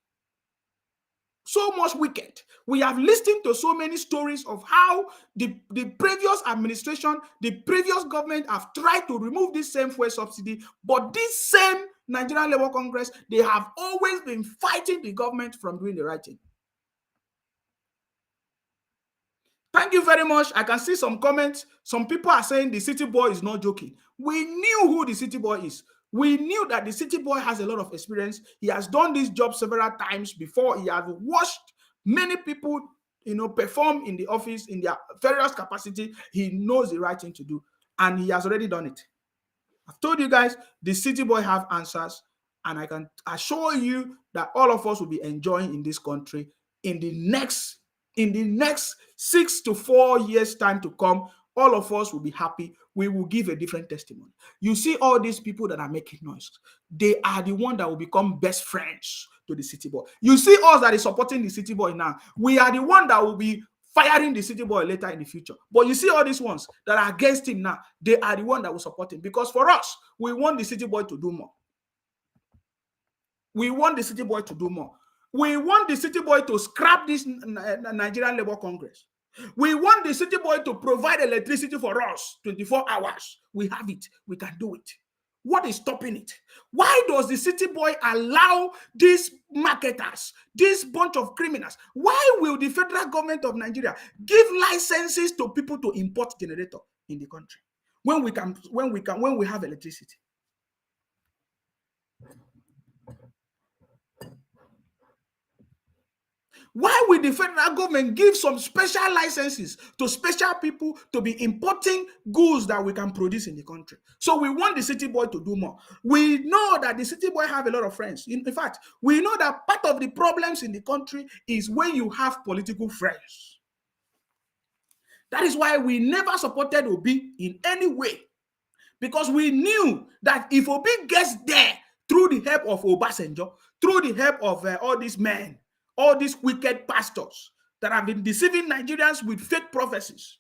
So much wicked. We have listened to so many stories of how the previous administration, the previous government have tried to remove this same fuel subsidy, but this same Nigerian Labour Congress, they have always been fighting the government from doing the right thing. Thank you very much. I can see some comments. Some people are saying the city boy is not joking. We knew who the city boy is. We knew that the city boy has a lot of experience. He has done this job several times before. He has watched many people, perform in the office in their various capacity. He knows the right thing to do, and he has already done it. I've told you guys, the city boy have answers, and I can assure you that all of us will be enjoying in this country in the next 6 to 4 years time to come. All of us will be happy. We will give a different testimony. You see all these people that are making noise, they are the one that will become best friends to the city boy. You see us that is supporting the city boy now. We are the one that will be firing the city boy later in the future. But you see all these ones that are against him now, they are the one that will support him. Because for us, we want the city boy to do more. We want the city boy to do more. We want the city boy to scrap this Nigerian Labour Congress. We want the city boy to provide electricity for us 24 hours. We have it. We can do it. What is stopping it? Why does the city boy allow these marketers, this bunch of criminals? Why will the federal government of Nigeria give licenses to people to import generator in the country when we have electricity? Why will the federal government give some special licenses to special people to be importing goods that we can produce in the country? So we want the city boy to do more. We know that the city boy have a lot of friends. In fact, we know that part of the problems in the country is when you have political friends. That is why we never supported Obi in any way, because we knew that if Obi gets there through the help of Obasanjo, through the help of all these men, all these wicked pastors that have been deceiving Nigerians with fake prophecies,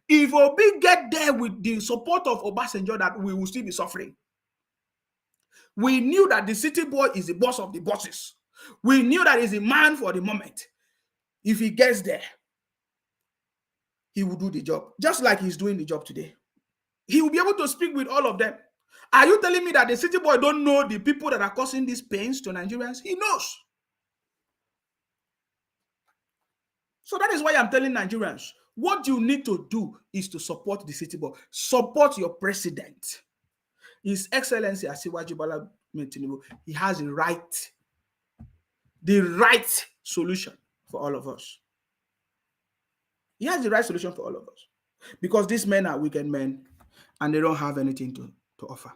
if Obi get there with the support of Obasanjo, that we will still be suffering. We knew that the city boy is the boss of the bosses. We knew that he's a man for the moment. If he gets there, he will do the job, just like he's doing the job today. He will be able to speak with all of them. Are you telling me that the city boy don't know the people that are causing these pains to Nigerians? He knows. So that is why I'm telling Nigerians, what you need to do is to support the city boy. Support your president. His Excellency Asiwaju Bola Tinubu. He has the right solution for all of us. He has the right solution for all of us. Because these men are wicked men and they don't have anything to offer.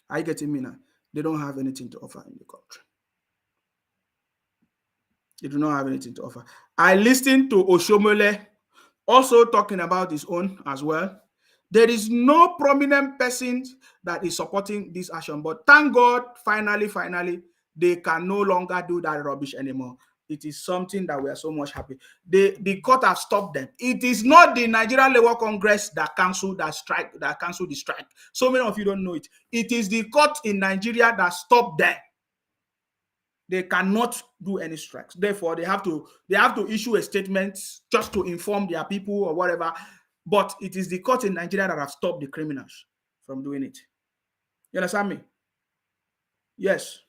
Are you getting me now? They don't have anything to offer in the country. They do not have anything to offer. I listened to Oshomole also talking about his own as well. There is no prominent person that is supporting this action, but thank God, finally, they can no longer do that rubbish anymore. It is something that we are so much happy. The court have stopped them. It is not the Nigerian Labour Congress that canceled the strike. So many of you don't know it. It is the court in Nigeria that stopped them. They cannot do any strikes. Therefore, they have to issue a statement just to inform their people or whatever. But it is the court in Nigeria that have stopped the criminals from doing it. You understand me? Yes.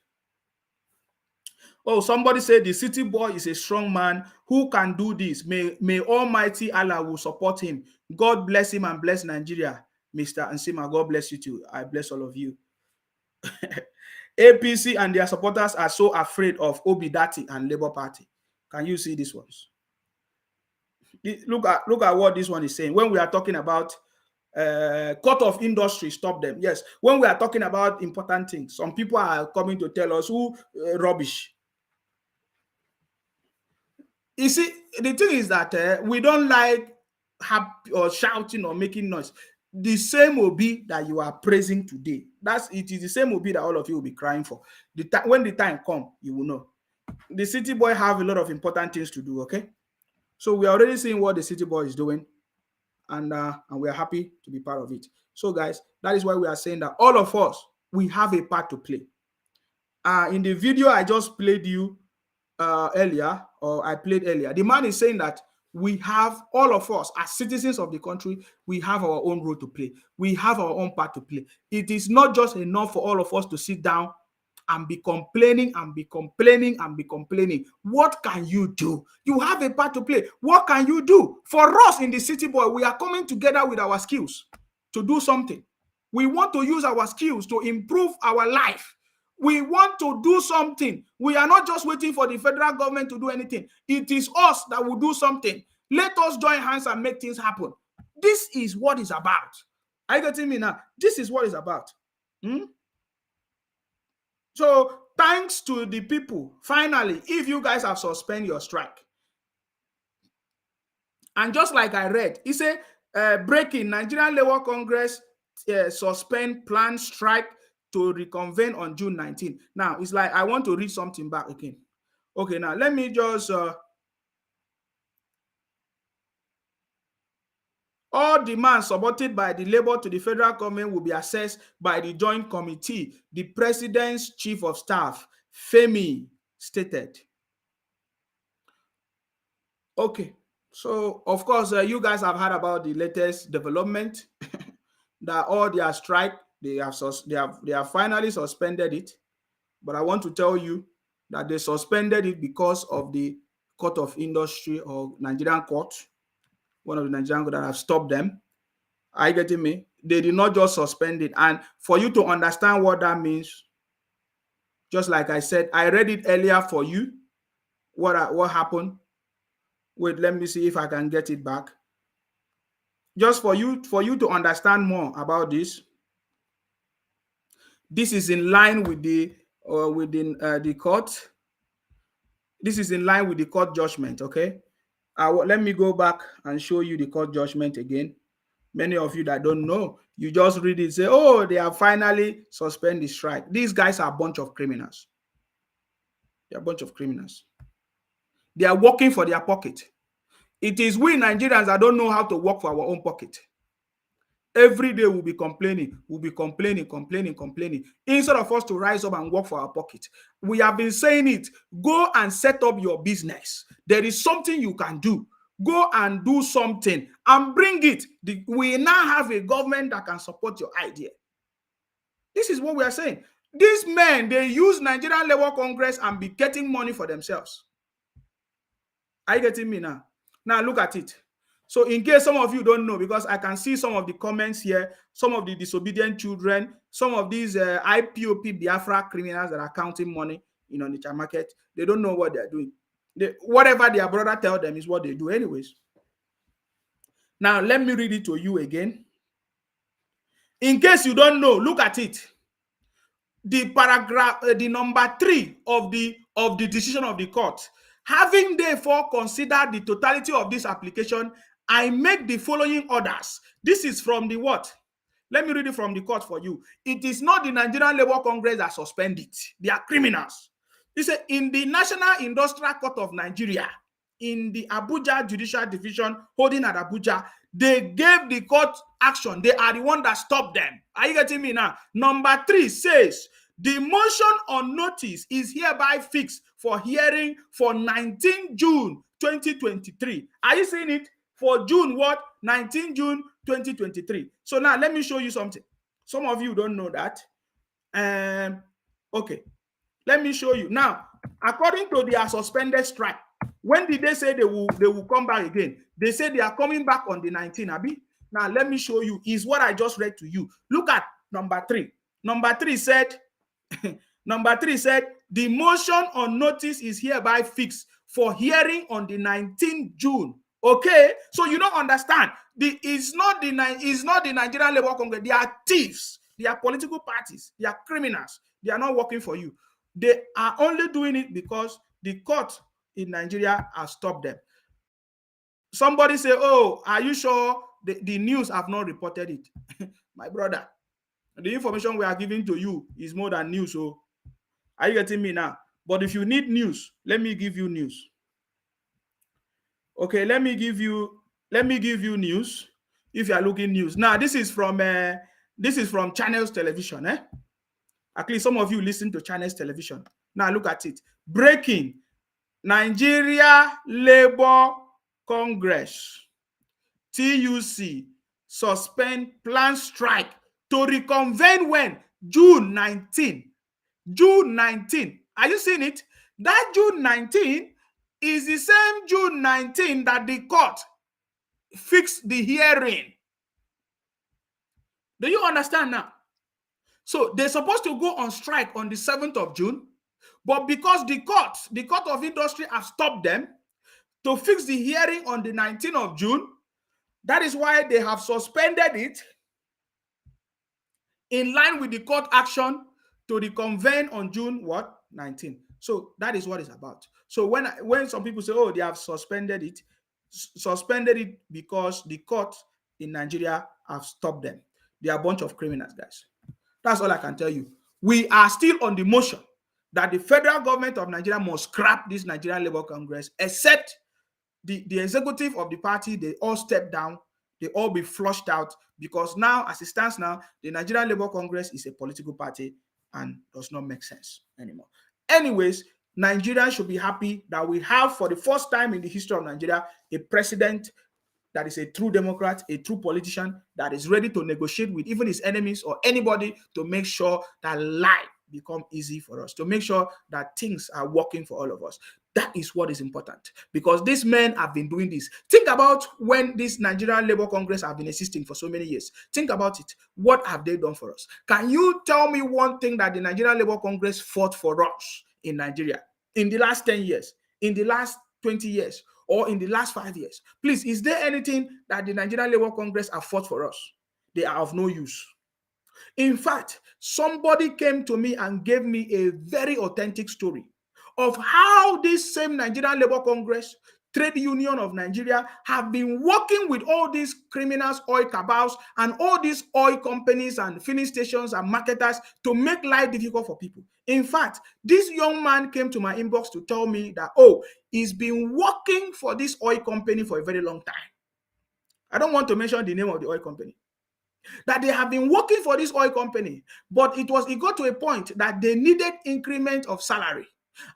Oh, somebody said the city boy is a strong man who can do this. May Almighty Allah will support him. God bless him and bless Nigeria. Mr. Nsima, God bless you too. I bless all of you. APC and their supporters are so afraid of Obidati and Labour Party. Can you see these ones? Look at what this one is saying. When we are talking about court of industry, stop them. Yes. When we are talking about important things, some people are coming to tell us who rubbish. You see, the thing is that we don't like happy or shouting or making noise. The same Obi that you are praising today, it is the same Obi that all of you will be crying for. When the time comes, you will know. The city boy have a lot of important things to do, okay? So we are already seeing what the city boy is doing, and we are happy to be part of it. So guys, that is why we are saying that all of us, we have a part to play. In the video I just played you earlier, or I played earlier, the man is saying that we have, all of us as citizens of the country, we have our own role to play. We have our own part to play. It is not just enough for all of us to sit down and be complaining and be complaining and be complaining. What can you do? You have a part to play. What can you do? For us in the city boy, we are coming together with our skills to do something. We want to use our skills to improve our life. We want to do something. We are not just waiting for the federal government to do anything. It is us that will do something. Let us join hands and make things happen. This is what it's about. Are you getting me now? This is what it's about. So thanks to the people, finally, if you guys have suspended your strike. And just like I read, he said, breaking, Nigerian Labour Congress suspend planned strike to reconvene on June 19. Now, it's like I want to read something back again. Okay, now let me just... all demands submitted by the Labour to the federal government will be assessed by the Joint Committee, the President's Chief of Staff, Femi, stated. Okay, so of course, you guys have heard about the latest development that all their strike, they have finally suspended it. But I want to tell you that they suspended it because of the Court of Industry or Nigerian court, one of the Nigerian court that have stopped them. Are you getting me? They did not just suspend it. And for you to understand what that means, just like I said, I read it earlier for you. What happened? Wait, let me see if I can get it back. Just for you to understand more about this. This is in line with the court. This is in line with the court judgment, okay? Let me go back and show you the court judgment again. Many of you that don't know, you just read it, say, oh, they have finally suspended the strike. These guys are a bunch of criminals. They're a bunch of criminals. They are working for their pocket. It is we Nigerians that don't know how to work for our own pocket. Every day we'll be complaining, complaining. Instead of us to rise up and work for our pocket. We have been saying it. Go and set up your business. There is something you can do. Go and do something and bring it. We now have a government that can support your idea. This is what we are saying. These men, they use Nigerian Labour Congress and be getting money for themselves. Are you getting me now? Now look at it. So in case some of you don't know, because I can see some of the comments here, some of the disobedient children, some of these IPOP Biafra criminals that are counting money in Onitsha market, they don't know what they're doing. Whatever their brother tells them is what they do anyways. Now, let me read it to you again. In case you don't know, look at it. The paragraph, the number 3 of the decision of the court. Having therefore considered the totality of this application, I make the following orders. This is from the what? Let me read it from the court for you. It is not the Nigerian Labour Congress that suspend it. They are criminals. He said, in the National Industrial Court of Nigeria, in the Abuja Judicial Division holding at Abuja, they gave the court action. They are the one that stopped them. Are you getting me now? Number 3 says, the motion on notice is hereby fixed for hearing for 19 June 2023. Are you seeing it? For June what? 19 June 2023. So now let me show you something. Some of you don't know that. Okay. Let me show you. Now, according to their suspended strike, when did they say they will come back again? They say they are coming back on the 19th, Abi. Now, let me show you. Is what I just read to you. Look at number 3. Number 3 said, number 3 said, the motion on notice is hereby fixed for hearing on the 19th June. Okay, so you don't understand. It's not the Nigerian Labour Congress. They are thieves. They are political parties. They are criminals. They are not working for you. They are only doing it because the court in Nigeria has stopped them. Somebody say, oh, are you sure the news have not reported it? My brother, the information we are giving to you is more than news. So are you getting me now? But if you need news, let me give you news. Okay, let me give you news. If you are looking news now, this is from Channels Television. At least some of you listen to Channels Television. Now look at it. Breaking: Nigeria Labour Congress (TUC) suspend planned strike to reconvene when? June 19. June 19. Are you seeing it? That June 19 is the same June 19 that the court fixed the hearing. Do you understand now? So they're supposed to go on strike on the 7th of June, but because the court of industry have stopped them to fix the hearing on the 19th of June, that is why they have suspended it in line with the court action to reconvene on June what? 19. So that is what it's about. So when some people say, oh, they have suspended it because the court in Nigeria have stopped them. They are a bunch of criminals, guys. That's all I can tell you. We are still on the motion that the federal government of Nigeria must scrap this Nigerian Labour Congress, except the executive of the party. They all step down. They all be flushed out, because now, as it stands now, the Nigerian Labour Congress is a political party and does not make sense anymore. Anyways, Nigerians should be happy that we have, for the first time in the history of Nigeria, a president that is a true Democrat, a true politician that is ready to negotiate with even his enemies or anybody to make sure that life become easy for us, to make sure that things are working for all of us. That is what is important, because these men have been doing this. Think about when this Nigerian Labour Congress have been existing for so many years. Think about it. What have they done for us? Can you tell me one thing that the Nigerian Labour Congress fought for us in Nigeria in the last 10 years, in the last 20 years, or in the last 5 years? Please, is there anything that the Nigerian Labour Congress have fought for us? They are of no use. In fact, somebody came to me and gave me a very authentic story of how this same Nigerian Labour Congress, Trade Union of Nigeria, have been working with all these criminals, oil cabals, and all these oil companies and filling stations and marketers to make life difficult for people. In fact, this young man came to my inbox to tell me that, oh, he's been working for this oil company for a very long time. I don't want to mention the name of the oil company. That they have been working for this oil company, but it got to a point that they needed increment of salary.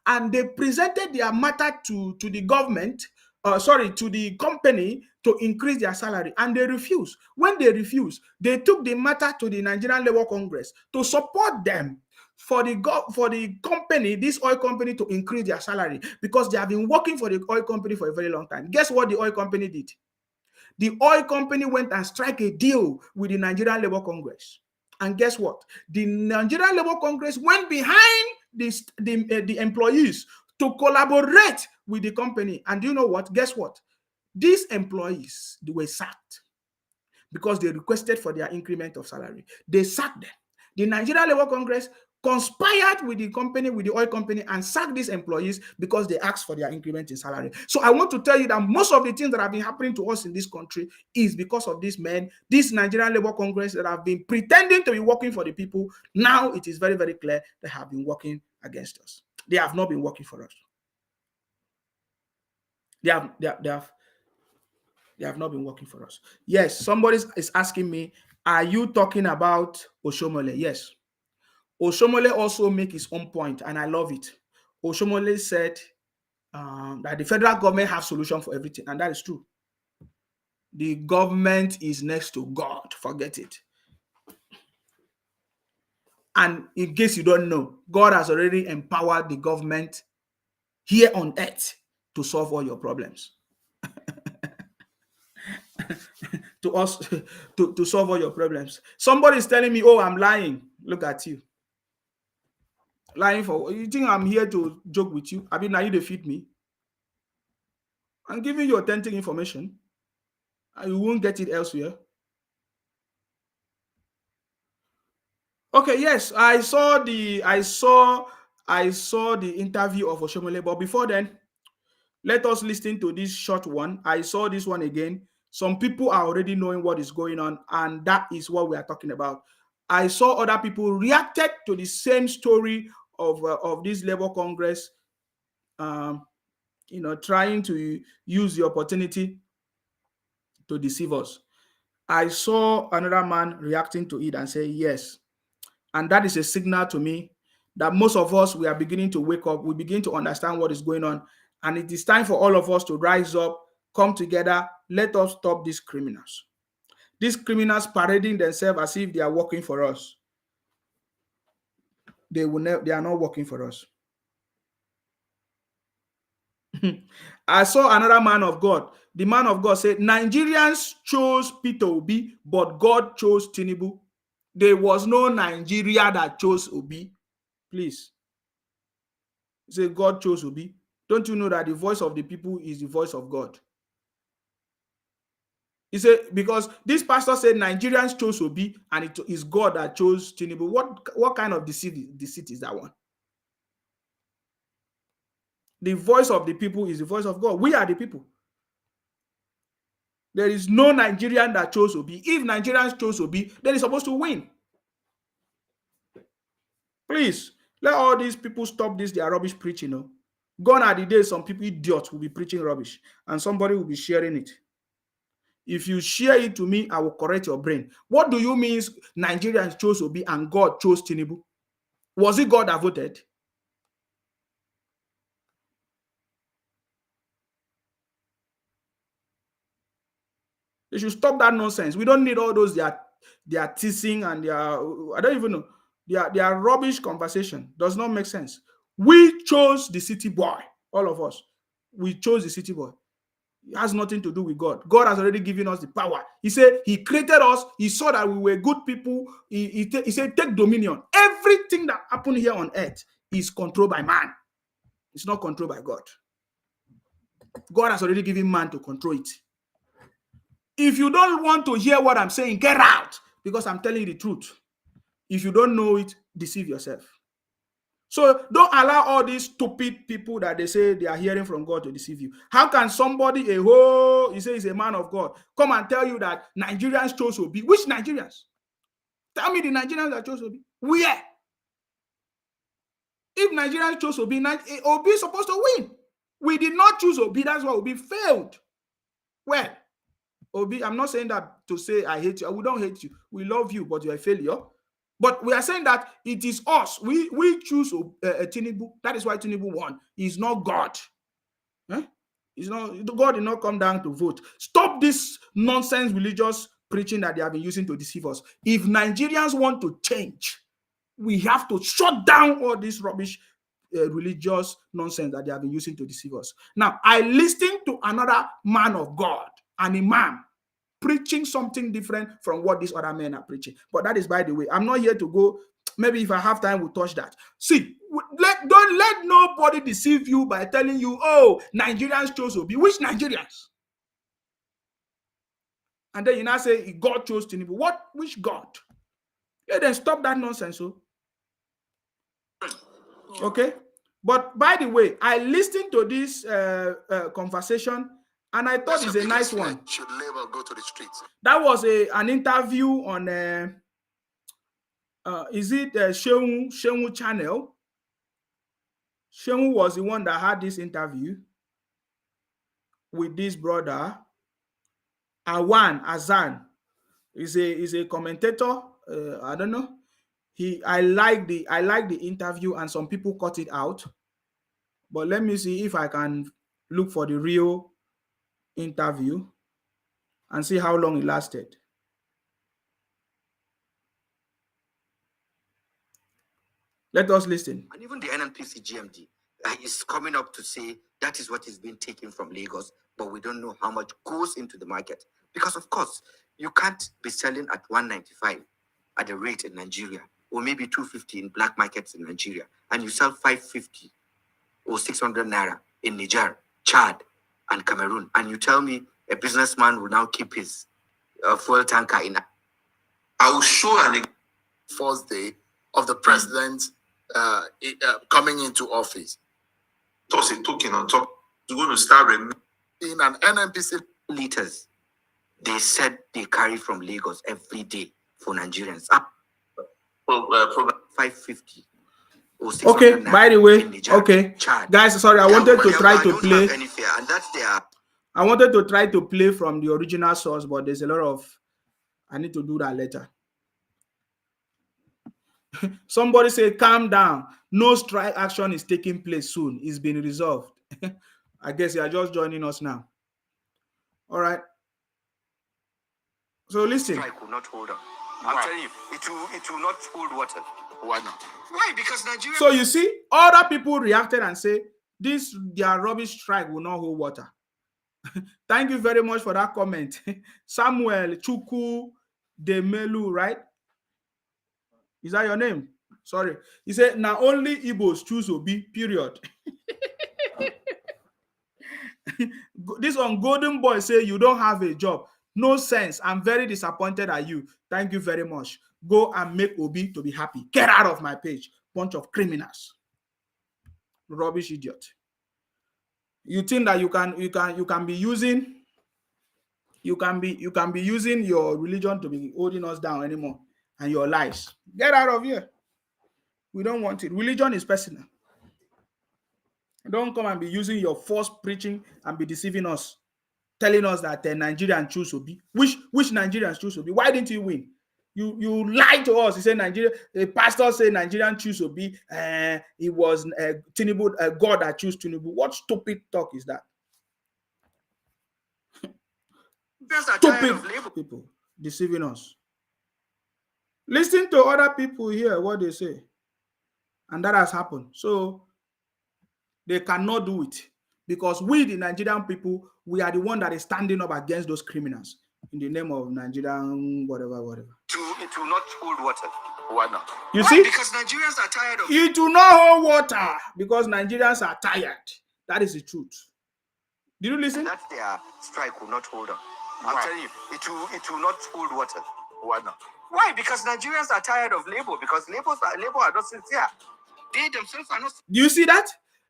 And they presented their matter to the government, to the company, to increase their salary, and they refused. When they refused, they took the matter to the Nigerian Labour Congress to support them for the company, this oil company, to increase their salary, because they have been working for the oil company for a very long time. Guess what the oil company did? The oil company went and struck a deal with the Nigerian Labour Congress. And guess what? The Nigerian Labour Congress went behind the employees to collaborate with the company. And do you know what? Guess what? These employees, they were sacked because they requested for their increment of salary. They sacked them. The Nigerian Labour Congress conspired with the company, with the oil company, and sacked these employees because they asked for their increment in salary. So I want to tell you that most of the things that have been happening to us in this country is because of these men, this Nigerian Labour Congress that have been pretending to be working for the people. Now it is very, very clear they have been working against us. They have not been working for us. They have not been working for us. Yes, somebody is asking me, are you talking about Oshiomhole? Yes. Oshiomhole also make his own point, and I love it. Oshiomhole said that the federal government has solution for everything, and that is true. The government is next to God. Forget it. And in case you don't know, God has already empowered the government here on earth to solve all your problems. to solve all your problems. Somebody is telling me, oh, I'm lying. Look at you. Lying for, you think I'm here to joke with you? I mean, now you defeat me. I'm giving you authentic information, and you won't get it elsewhere. Okay, yes, I saw the interview of Oshiomhole, but before then, let us listen to this short one. I saw this one again. Some people are already knowing what is going on, and that is what we are talking about. I saw other people reacted to the same story of this Labour Congress, trying to use the opportunity to deceive us. I saw another man reacting to it and say yes. And that is a signal to me that most of us, we are beginning to wake up. We begin to understand what is going on. And it is time for all of us to rise up, come together. Let us stop these criminals. These criminals parading themselves as if they are working for us. They are not working for us. I saw another man of God. The man of God said, Nigerians chose Peter Obi, but God chose Tinubu. There was no Nigeria that chose Obi. Please. He said, God chose Obi. Don't you know that the voice of the people is the voice of God? He said, because this pastor said Nigerians chose Obi and it is God that chose Tinubu. What kind of deceit is that one? The voice of the people is the voice of God. We are the people. There is no Nigerian that chose Obi. If Nigerians chose Obi, then they're supposed to win. Please, let all these people stop this, their rubbish preaching. Gone are the days some people, idiots, will be preaching rubbish and somebody will be sharing it. If you share it to me, I will correct your brain. What do you mean Nigerians chose Obi and God chose Tinubu? Was it God that voted? They should stop that nonsense. We don't need all those they are teasing and they are, I don't even know. Their rubbish conversation does not make sense. We chose the city boy, all of us. We chose the city boy. It has nothing to do with God. God has already given us the power. He said he created us. He saw that we were good people. He said, take dominion. Everything that happened here on earth is controlled by man. It's not controlled by God. God has already given man to control it. If you don't want to hear what I'm saying, get out, because I'm telling you the truth. If you don't know it, deceive yourself. So don't allow all these stupid people that they say they are hearing from God to deceive you. How can somebody, he says he's a man of God, come and tell you that Nigerians chose Obi? Which Nigerians? Tell me the Nigerians that chose Obi. Where? If Nigerians chose Obi, Obi is supposed to win. We did not choose Obi. That's why Obi failed. Well, Obi, I'm not saying that to say I hate you. We don't hate you. We love you, but you're a failure. But we are saying that it is us. We choose Tinubu. That is why Tinubu won. He's not God. He's not, God did not come down to vote. Stop this nonsense religious preaching that they have been using to deceive us. If Nigerians want to change, we have to shut down all this rubbish religious nonsense that they have been using to deceive us. Now, I listened to another man of God, an imam, preaching something different from what these other men are preaching. But that is by the way. I'm not here to go. Maybe if I have time, we'll touch that. See, don't let nobody deceive you by telling you, oh, Nigerians chose Obi. Which Nigerians? And then you now say God chose Tinubu. Which God? Yeah, then stop that nonsense. So, okay. But by the way, I listened to this conversation and I thought it's a nice one. Should Labour go to the streets? That was an interview on is it Shehu channel? Shehu was the one that had this interview with this brother. Awan Azan is a commentator. I don't know. I like the interview, and some people cut it out. But let me see if I can look for the real interview and see how long it lasted. Let us listen. And even the NNPC GMD is coming up to say that is what is being taken from Lagos, but we don't know how much goes into the market. Because, of course, you can't be selling at 195 at a rate in Nigeria, or maybe 250 in black markets in Nigeria, and you sell 550 or 600 naira in Niger, Chad, and Cameroon, and you tell me a businessman will now keep his fuel tanker in. I will show an first day of the president coming into office. Toss a token on top. You're going to start in an NNPC liters. They said they carry from Lagos every day for Nigerians. Up 550 or 600. Okay, by the way, Niger, okay, Chad. Guys, sorry, I wanted to try to play. Any fear, and that's their. I wanted to try to play from the original source, but there's a lot of. I need to do that later. Somebody say, calm down. No strike action is taking place soon. It's been resolved. I guess you are just joining us now. All right. So listen. Strike will not hold on. I'm telling you, it will not hold water. Why not? Why? Because Nigeria. So you see, other people reacted and say, their rubbish strike will not hold water. Thank you very much for that comment. Samuel Chuku Demelu, right? Is that your name? Sorry. He said, now only Igbos choose Obi, period. This on Golden Boy say, you don't have a job. No sense. I'm very disappointed at you. Thank you very much. Go and make Obi to be happy. Get out of my page. Bunch of criminals. Rubbish idiot. You think that you can be using your religion to be holding us down anymore, and your lies. Get out of here. We don't want it. Religion is personal. Don't come and be using your false preaching and be deceiving us, telling us that Nigerians choose Obi. Which Nigerians choose Obi? Why didn't you win? You lied to us. You said Nigeria. The pastor said Nigerian choose Obi. It was Tinubu, God that chose Tinubu. What stupid talk is that? Stupid people deceiving us. Listen to other people here, what they say. And that has happened. So they cannot do it. Because we, the Nigerian people, we are the one that is standing up against those criminals in the name of Nigerian whatever. It will not hold water. Why not? You see? Because Nigerians are tired of it. Will not hold water because Nigerians are tired. That is the truth. Did you listen? That their strike will not hold on. I'm telling you, it will not hold water. Why not? Why? Because Nigerians are tired of Labour. Because Labour are not sincere. They themselves are not. Do you see that?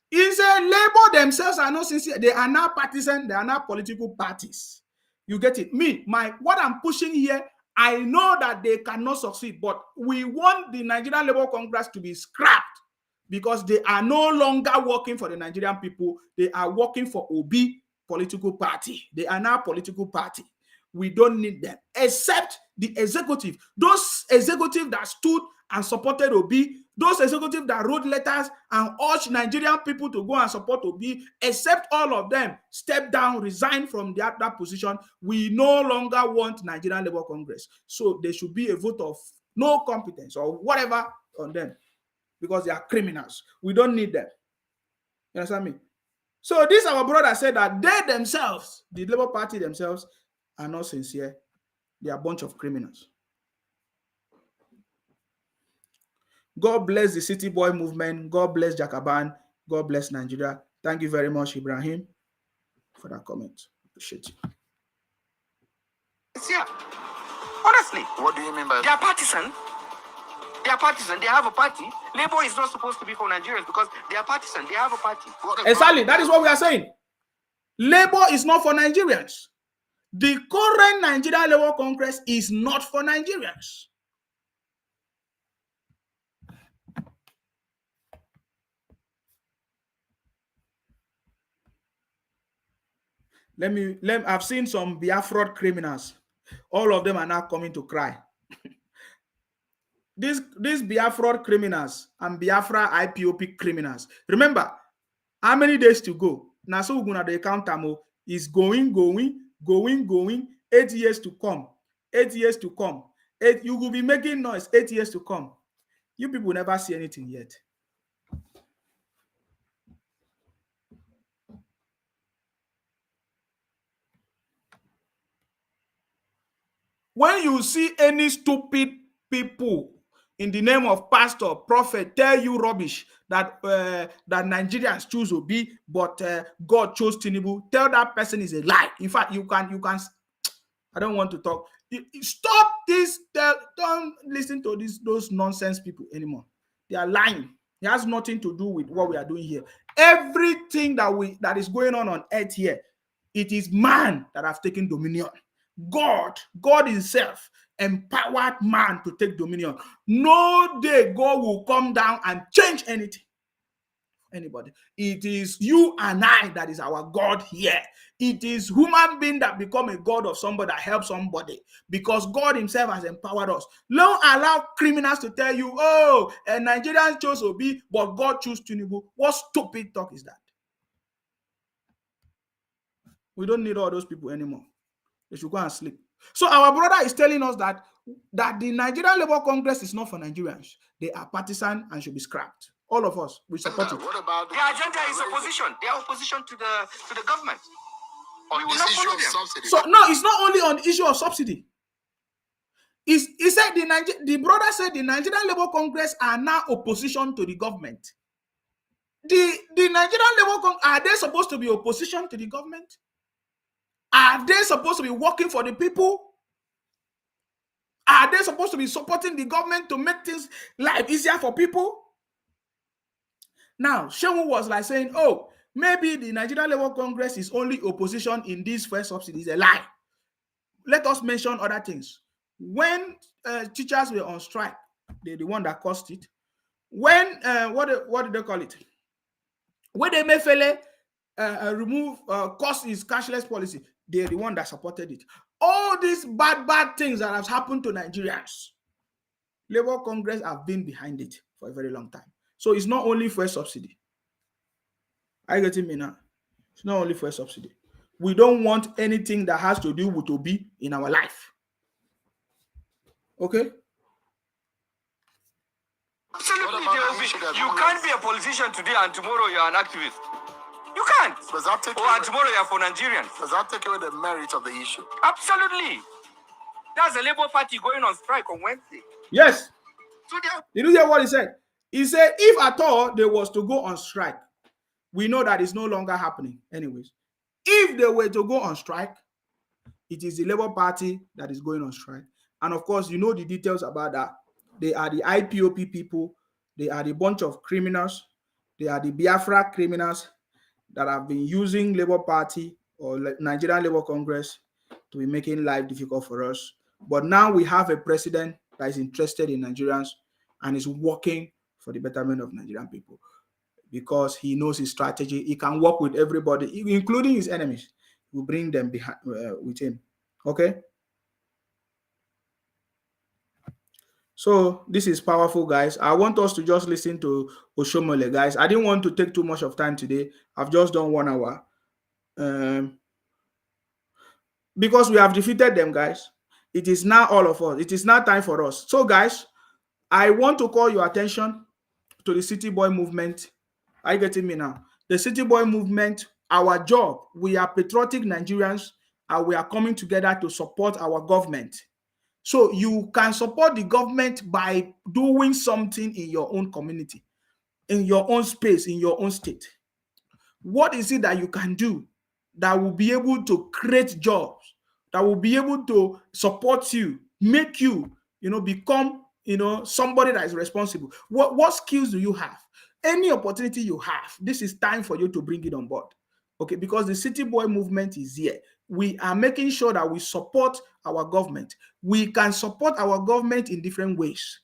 He said Labour themselves are not sincere. They are not partisan. They are not political parties. You get it? What I'm pushing here, I know that they cannot succeed, but we want the Nigerian Labour Congress to be scrapped because they are no longer working for the Nigerian people. They are working for Obi political party. They are now political party. We don't need them, except the executive. Those executives that stood and supported Obi, those executives that wrote letters and urged Nigerian people to go and support Obi, except all of them step down, resign from that position. We no longer want Nigerian Labour Congress. So there should be a vote of no competence or whatever on them because they are criminals. We don't need them. You understand me? So this our brother said that they themselves, the Labour Party themselves, are not sincere. They are a bunch of criminals. God bless the City Boy movement. God bless Jakaban. God bless Nigeria. Thank you very much, Ibrahim, for that comment. Appreciate you. It's here. Honestly. What do you mean by They are partisan. They are partisan. They have a party. Labour is not supposed to be for Nigerians because they are partisan. They have a party. Exactly. That is what we are saying. Labour is not for Nigerians. The current Nigerian Labour Congress is not for Nigerians. I've seen some Biafra criminals. All of them are now coming to cry. These Biafra criminals and Biafra IPOP criminals. Remember, how many days to go? Now, so we're going to count is going. 8 years to come. 8 years to come. You will be making noise 8 years to come. You people never see anything yet. When you see any stupid people in the name of pastor, prophet, tell you rubbish that that Nigerians choose Obi, but God chose Tinubu, tell that person is a lie. In fact, you can. I don't want to talk. Stop this. Don't listen to those nonsense people anymore. They are lying. It has nothing to do with what we are doing here. Everything that is going on earth here, it is man that have taken dominion. God himself empowered man to take dominion. No day God will come down and change anything. Anybody. It is you and I that is our God here. It is human being that become a God of somebody that helps somebody because God himself has empowered us. Don't allow criminals to tell you, oh, Nigerians chose Obi, but God chose Tinubu. What stupid talk is that? We don't need all those people anymore. They should go and sleep. So our brother is telling us that the Nigerian Labour Congress is not for Nigerians. They are partisan and should be scrapped. All of us, we support it. What about their agenda is opposition. They are opposition to the government. On this issue of subsidy? So no, it's not only on the issue of subsidy. He said the brother said the Nigerian Labour Congress are now opposition to the government. The Nigerian Labour Congress, are they supposed to be opposition to the government? Are they supposed to be working for the people? Are they supposed to be supporting the government to make things life easier for people? Now, Shehu was like saying, oh, maybe the Nigerian Labour Congress is only opposition in this first subsidy. It's a lie. Let us mention other things. When teachers were on strike, they're the one that caused it. When, what did they call it? When they Emefiele remove cost is cashless policy, they're the one that supported it. All these bad things that have happened to Nigerians, Labour Congress have been behind it for a very long time. So it's not only for a subsidy. Are you getting me now? It's not only for a subsidy. We don't want anything that has to do with Obi in our life. Okay? Absolutely. You can't be a politician today and tomorrow you're an activist. You can't. Does that take and tomorrow you're for Nigerians. Does that take away the merit of the issue? Absolutely. That's the Labour Party going on strike on Wednesday. Yes. So did you hear what he said? He said, if at all they was to go on strike, we know that it's no longer happening anyways. If they were to go on strike, it is the Labour Party that is going on strike. And of course, you know the details about that. They are the IPOP people. They are the bunch of criminals. They are the Biafra criminals that have been using Labour Party or Nigerian Labour Congress to be making life difficult for us. But now we have a president that is interested in Nigerians and is working for the betterment of Nigerian people because he knows his strategy. He can work with everybody, including his enemies. He will bring them behind with him. Okay? So this is powerful, guys. I want us to just listen to Oshomole, guys. I didn't want to take too much of time today. I've just done 1 hour. Because we have defeated them, guys. It is now all of us. It is now time for us. So, guys, I want to call your attention to the City Boy movement. Are you getting me now? The City Boy movement, our job, we are patriotic Nigerians and we are coming together to support our government. So you can support the government by doing something in your own community, in your own space, in your own state. What is it that you can do that will be able to create jobs, that will be able to support you, make you, become, somebody that is responsible. What skills do you have? Any opportunity you have, this is time for you to bring it on board. Okay, because the City Boy movement is here. We are making sure that we support our government. We can support our government in different ways,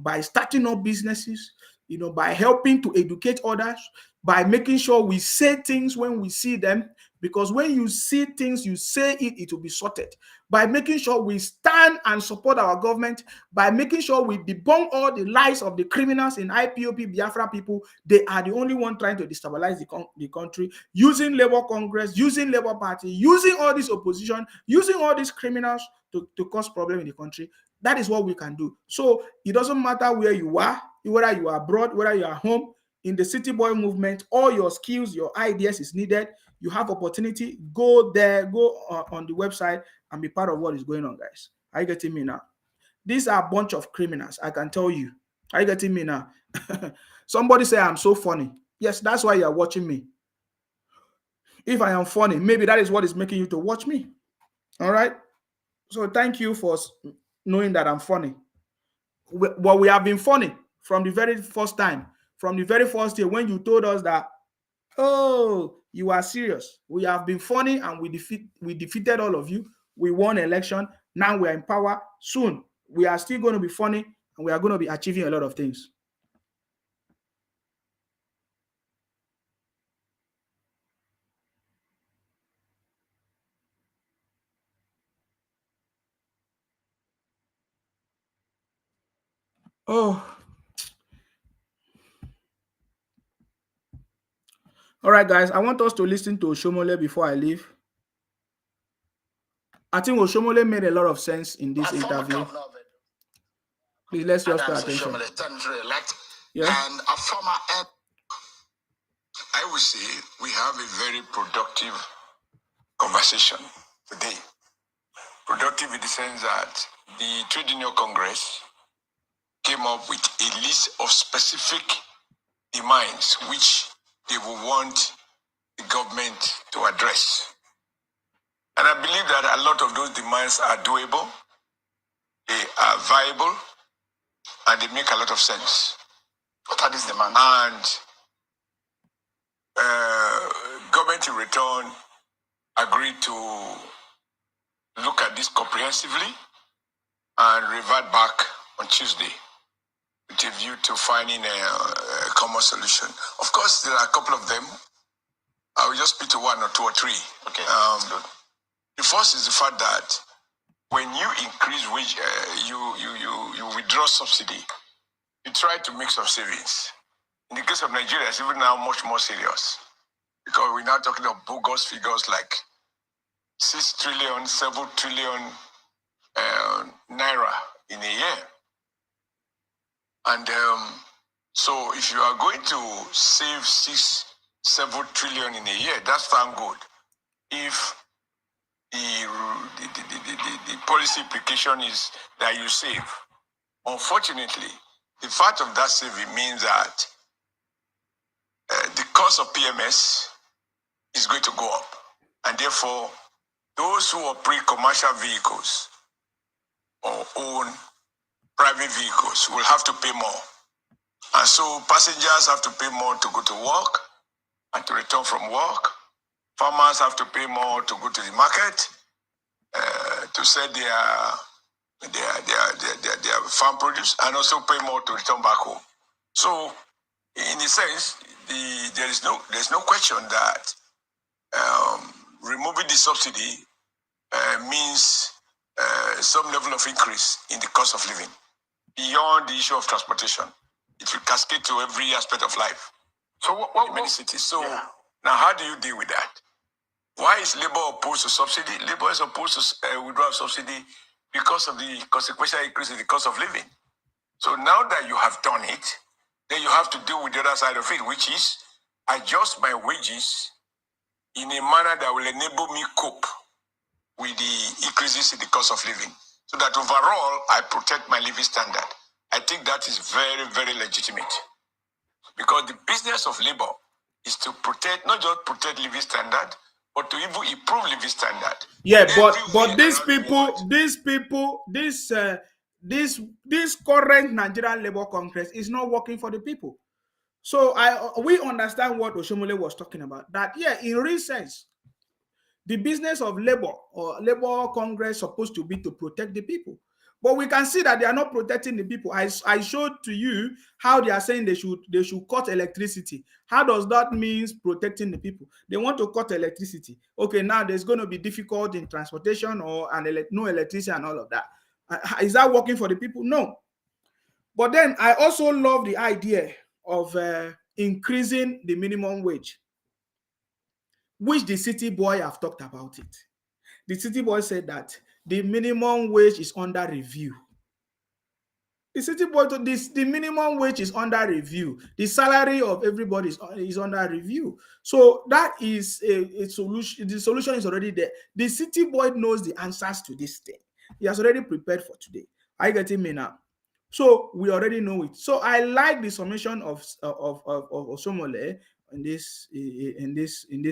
by starting up businesses, by helping to educate others, by making sure we say things when we see them, because when you see things, you say it will be sorted. By making sure we stand and support our government, by making sure we debunk all the lies of the criminals in IPOB, Biafra people. They are the only one trying to destabilize the country, using Labour Congress, using Labour Party, using all this opposition, using all these criminals to cause problem in the country. That is what we can do. So it doesn't matter where you are, whether you are abroad, whether you are home, in the City Boy movement, all your skills, your ideas is needed. You have opportunity, go there, go on the website and be part of what is going on, guys. Are you getting me now? These are a bunch of criminals, I can tell you. Are you getting me now? Somebody say I'm so funny. Yes, that's why you're watching me. If I am funny, maybe that is what is making you to watch me. All right? So thank you for knowing that I'm funny. We have been funny from the very first time, from the very first day when you told us that, oh, you are serious. We have been funny and we defeated all of you. We won election. Now we are in power. Soon, we are still going to be funny and we are going to be achieving a lot of things. Oh. All right, guys. I want us to listen to Oshomole before I leave. I think Oshomole made a lot of sense in this interview. Please, let's just pay attention. Yeah. And a former, I would say we have a very productive conversation today. Productive in the sense that the Trade Union Congress came up with a list of specific demands which they will want the government to address. And I believe that a lot of those demands are doable, they are viable, and they make a lot of sense. What are these demands? And government in return agreed to look at this comprehensively and revert back on Tuesday with a view to finding a common solution. Of course, there are a couple of them. I will just speak to one or two or three. Okay. The first is the fact that when you increase wage, you withdraw subsidy, you try to make some savings. In the case of Nigeria, it's even now much more serious because we're now talking of bogus figures like 6 trillion, 7 trillion naira in a year. And so if you are going to save 6, 7 trillion in a year, that's damn good. If the policy implication is that you save. Unfortunately, the fact of that saving means that the cost of PMS is going to go up. And therefore, those who operate commercial vehicles or own private vehicles will have to pay more. And so passengers have to pay more to go to work and to return from work. Farmers have to pay more to go to the market, to sell their farm produce, and also pay more to return back home. So, in a sense, there's no question that removing the subsidy means some level of increase in the cost of living beyond the issue of transportation. It will cascade to every aspect of life. So, in many cities. So, now how do you deal with that? Why is Labour opposed to subsidy? Labour is opposed to withdrawal of subsidy because of the consequential increase in the cost of living. So now that you have done it, then you have to deal with the other side of it, which is adjust my wages in a manner that will enable me cope with the increases in the cost of living, so that overall I protect my living standard. I think that is very, very legitimate, because the business of Labour is to protect, not just protect living standard, but but to even improve living standard. Yeah, but Everywhere these around the people, this current Nigerian Labour Congress is not working for the people. So we understand what Oshomole was talking about. That in real sense, the business of labor or Labour Congress supposed to be to protect the people. But we can see that they are not protecting the people. I showed to you how they are saying they should cut electricity. How does that mean protecting the people? They want to cut electricity. Okay, now there's going to be difficult in transportation or no electricity and all of that. Is that working for the people? No. But then I also love the idea of increasing the minimum wage, which the city boy have talked about it. The city boy said that the minimum wage is under review. The city boy told this, the minimum wage is under review. The salary of everybody is under review. So that is a solution. The solution is already there. The city boy knows the answers to this thing. He has already prepared for today. Are you getting me now? So we already know it. So I like the summation of Oshomole in this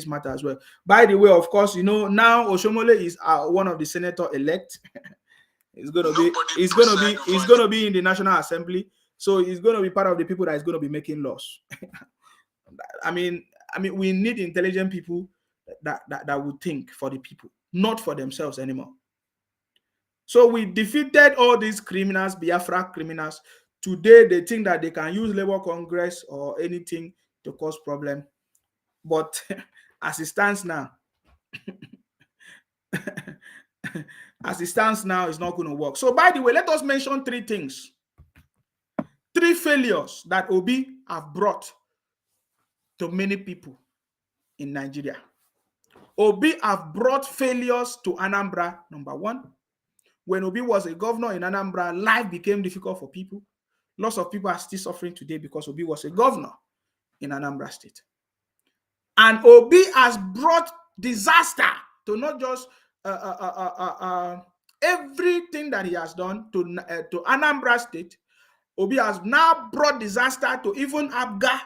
matter as well. By the way, of course, now Oshomole is one of the senator elect. He's gonna be in the National Assembly, so he's gonna be part of the people that is gonna be making laws. I mean, we need intelligent people that would think for the people, not for themselves anymore. So we defeated all these criminals, Biafra criminals. Today they think that they can use Labour Congress or anything to cause problem, but as it stands now. As it stands now, it's not going to work. So, by the way, let us mention three things. Three failures that Obi have brought to many people in Nigeria. Obi have brought failures to Anambra. Number one, when Obi was a governor in Anambra, life became difficult for people. Lots of people are still suffering today because Obi was a governor in Anambra State. And Obi has brought disaster to not just everything that he has done to Anambra State. Obi has now brought disaster to even APGA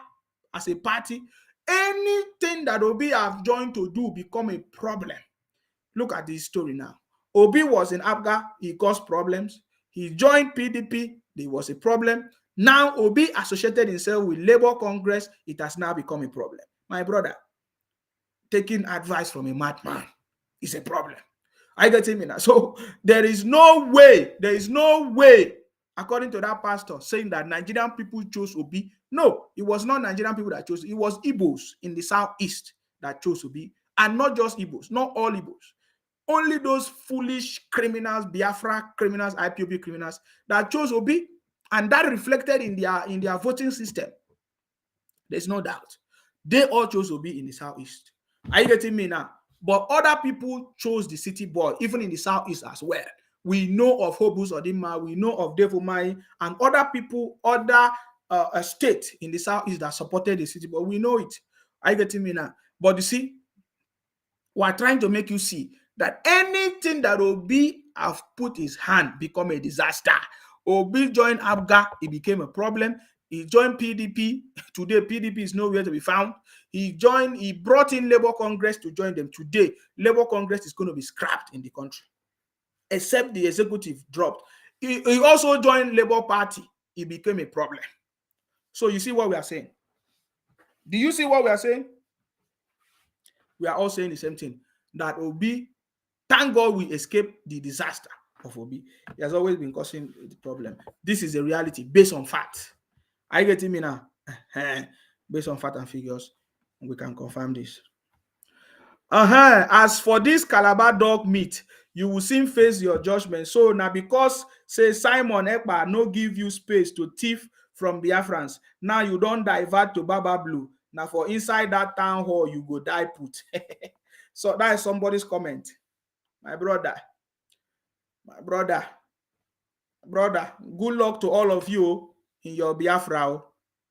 as a party. Anything that Obi have joined to do become a problem. Look at this story now. Obi was in APGA, he caused problems. He joined PDP, there was a problem. Now Obi associated himself with Labour Congress, it has now become a problem. My brother, taking advice from a madman is a problem. I get him in that. So there is no way, according to that pastor, saying that Nigerian people chose Obi. No, it was not Nigerian people that chose. It was Igbos in the southeast that chose Obi. And not just Igbos, not all Igbos. Only those foolish criminals, Biafra criminals, IPOB criminals that chose Obi. And that reflected in their voting system. There's no doubt. They all chose Obi in the southeast. Are you getting me now? But other people chose the city boy, even in the southeast as well. We know of Hobus Odima, we know of Dave Umahi, and other people, other states in the southeast that supported the city boy. We know it. Are you getting me now? But you see, we're trying to make you see that anything that Obi have put his hand become a disaster. Obi joined APGA, it became a problem. He joined PDP. Today, PDP is nowhere to be found. He brought in Labour Congress to join them. Today, Labour Congress is going to be scrapped in the country, except the executive dropped. He also joined Labour Party. It became a problem. So you see what we are saying? Do you see what we are saying? We are all saying the same thing. That Obi, thank God we escaped the disaster of Obi. He has always been causing the problem. This is a reality based on fact. Are you getting me now? Based on fact and figures, we can confirm this. As for this Calabar dog meat, you will soon face your judgment. So now because say Simon Ekpa no give you space to thief from Biafrans, now you don't divert to Baba Blue. Now for inside that town hall, you go die put. So that is somebody's comment. My brother, good luck to all of you in your Biafra.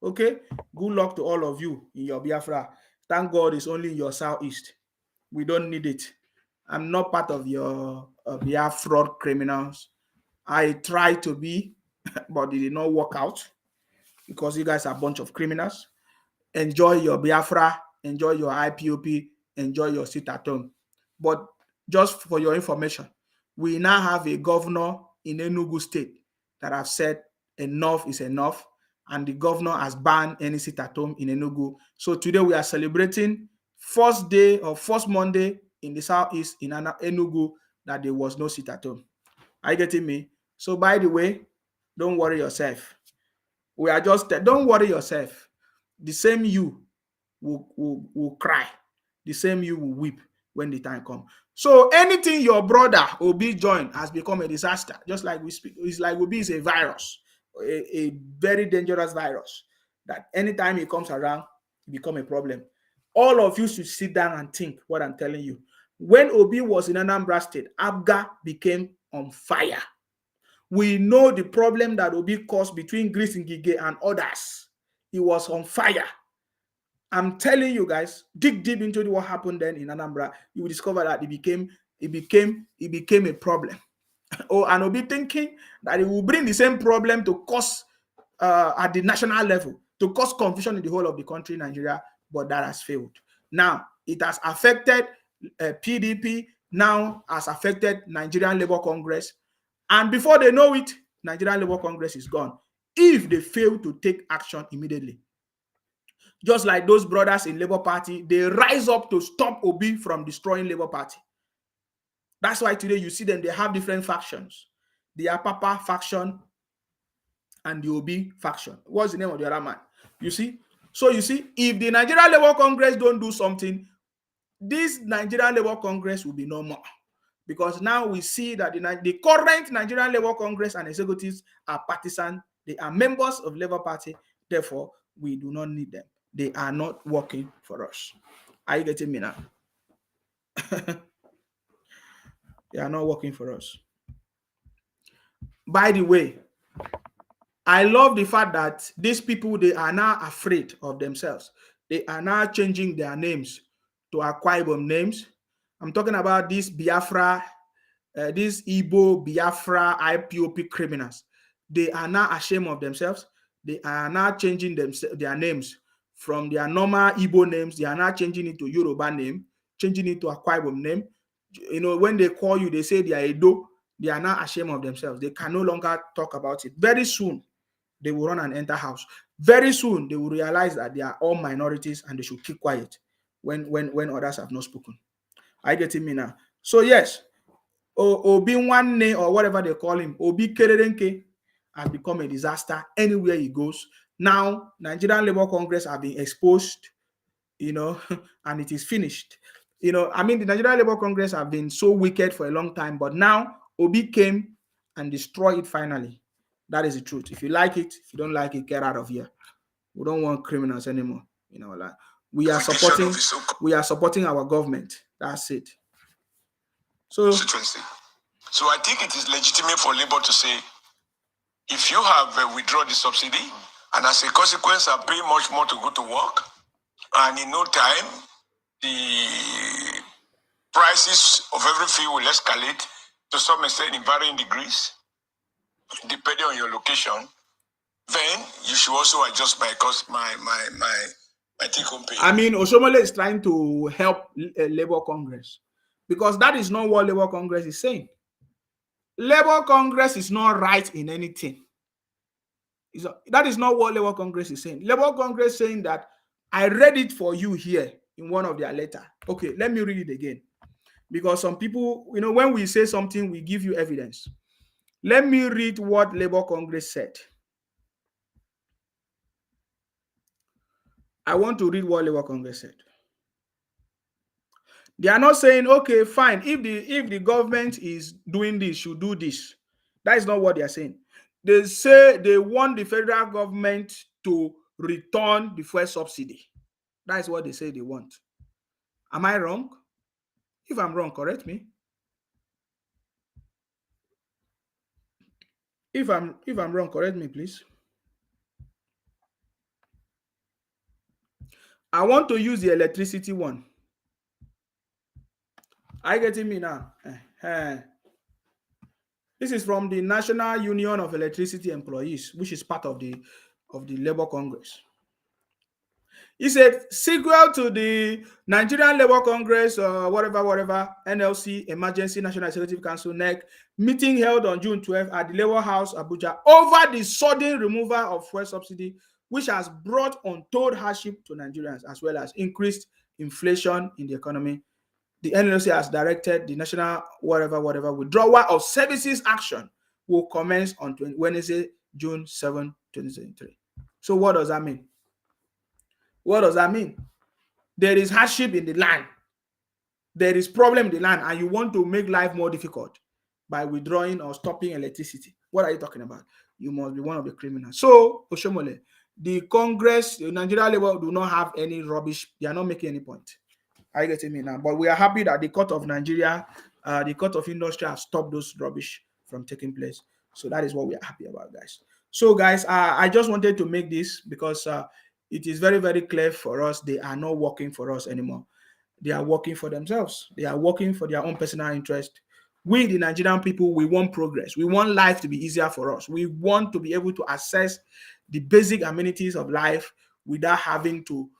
Okay, good luck to all of you in your Biafra. Thank God it's only in your southeast. We don't need it. I'm not part of your Biafra criminals. I tried to be, but it did not work out because you guys are a bunch of criminals. Enjoy your Biafra, enjoy your IPOP, enjoy your seat at home. But just for your information, we now have a governor in Enugu State that have said enough is enough, and the governor has banned any sit at home in Enugu. So today we are celebrating first day or first Monday in the southeast in Enugu that there was no sit at home. Are you getting me? So by the way, don't worry yourself. We are just, don't worry yourself. The same you will cry. The same you will weep when the time comes. So anything your brother Obi join has become a disaster. Just like we speak, it's like Obi is a virus, a very dangerous virus that anytime it comes around, it becomes a problem. All of you should sit down and think what I'm telling you. When Obi was in Anambra State, Abga became on fire. We know the problem that Obi caused between Grace Ngige and others. He was on fire. I'm telling you guys, dig deep into what happened then in Anambra. You will discover that it became a problem. Oh, and Obi thinking that it will bring the same problem to cause at the national level, to cause confusion in the whole of the country, Nigeria, but that has failed. Now, it has affected PDP, now has affected Nigerian Labour Congress, and before they know it, Nigerian Labour Congress is gone if they fail to take action immediately. Just like those brothers in Labour Party, they rise up to stop Obi from destroying Labour Party. That's why today you see them, they have different factions. The Apapa faction and the Obi faction. What's the name of the other man? You see? So you see, if the Nigerian Labour Congress don't do something, this Nigerian Labour Congress will be no more. Because now we see that the current Nigerian Labour Congress and executives are partisan. They are members of Labour Party. Therefore, we do not need them. They are not working for us. Are you getting me now? They are not working for us. By the way, I love the fact that these people, they are now afraid of themselves. They are now changing their names to Akwa Ibom names. I'm talking about these Biafra, these Igbo, Biafra, IPOP criminals. They are now ashamed of themselves. They are now changing their names from their normal Igbo names. They are now changing it to Yoruba name, changing it to Akwa Ibom name. You know, when they call you, they say they are Edo. They are now ashamed of themselves. They can no longer talk about it. Very soon, they will run and enter house. Very soon, they will realize that they are all minorities and they should keep quiet when others have not spoken. Are you getting me now? So yes, Obi Nwanne or whatever they call him, Obi Kererenke has become a disaster anywhere he goes. Now, Nigerian Labour Congress have been exposed, you know, and it is finished. You know, I mean, the Nigerian Labour Congress have been so wicked for a long time, but now Obi came and destroyed it finally. That is the truth. If you like it, if you don't like it, get out of here. We don't want criminals anymore. You know, like we are supporting our government. That's it. So I think it is legitimate for Labour to say, if you have withdrawn the subsidy, and as a consequence are paying much more to go to work, and in no time, the prices of everything will escalate to some extent in varying degrees, depending on your location, then you should also adjust my cost, my take-home pay. I mean, Oshiomhole is trying to help Labour Congress, because that is not what Labour Congress is saying. Labour Congress is not right in anything. That is not what Labour Congress is saying. Labour Congress is saying that I read it for you here in one of their letters. Okay, let me read it again. Because some people, you know, when we say something, we give you evidence. Let me read what Labour Congress said. I want to read what Labour Congress said. They are not saying, okay, fine, if the government is doing this, should do this. That is not what they are saying. They say they want the federal government to return the fuel subsidy. That is what they say they want. Am I wrong? If I'm wrong, correct me. If I'm wrong, correct me, please. I want to use the electricity one. Are you getting me now? This is from the National Union of Electricity Employees, which is part of the Labour Congress. He said, sequel to the Nigerian Labour Congress, whatever, NLC, Emergency National Executive Council, NEC, meeting held on June 12th at the Labour House, Abuja, over the sudden removal of fuel subsidy, which has brought untold hardship to Nigerians, as well as increased inflation in the economy. The NLC has directed the national whatever withdrawal of services action will commence on Wednesday, June 7, 2023. So what does that mean? What does that mean? There is hardship in the land. There is problem in the land, and you want to make life more difficult by withdrawing or stopping electricity. What are you talking about? You must be one of the criminals. So, Oshomole, the Congress, the Nigerian Labour do not have any rubbish. They are not making any point. Are you getting me now? But we are happy that the Court of Nigeria, the Court of Industry have stopped those rubbish from taking place. So that is what we are happy about, guys. So, guys, I just wanted to make this because it is very, very clear for us. They are not working for us anymore. They are working for themselves. They are working for their own personal interest. We, the Nigerian people, we want progress. We want life to be easier for us. We want to be able to access the basic amenities of life without having to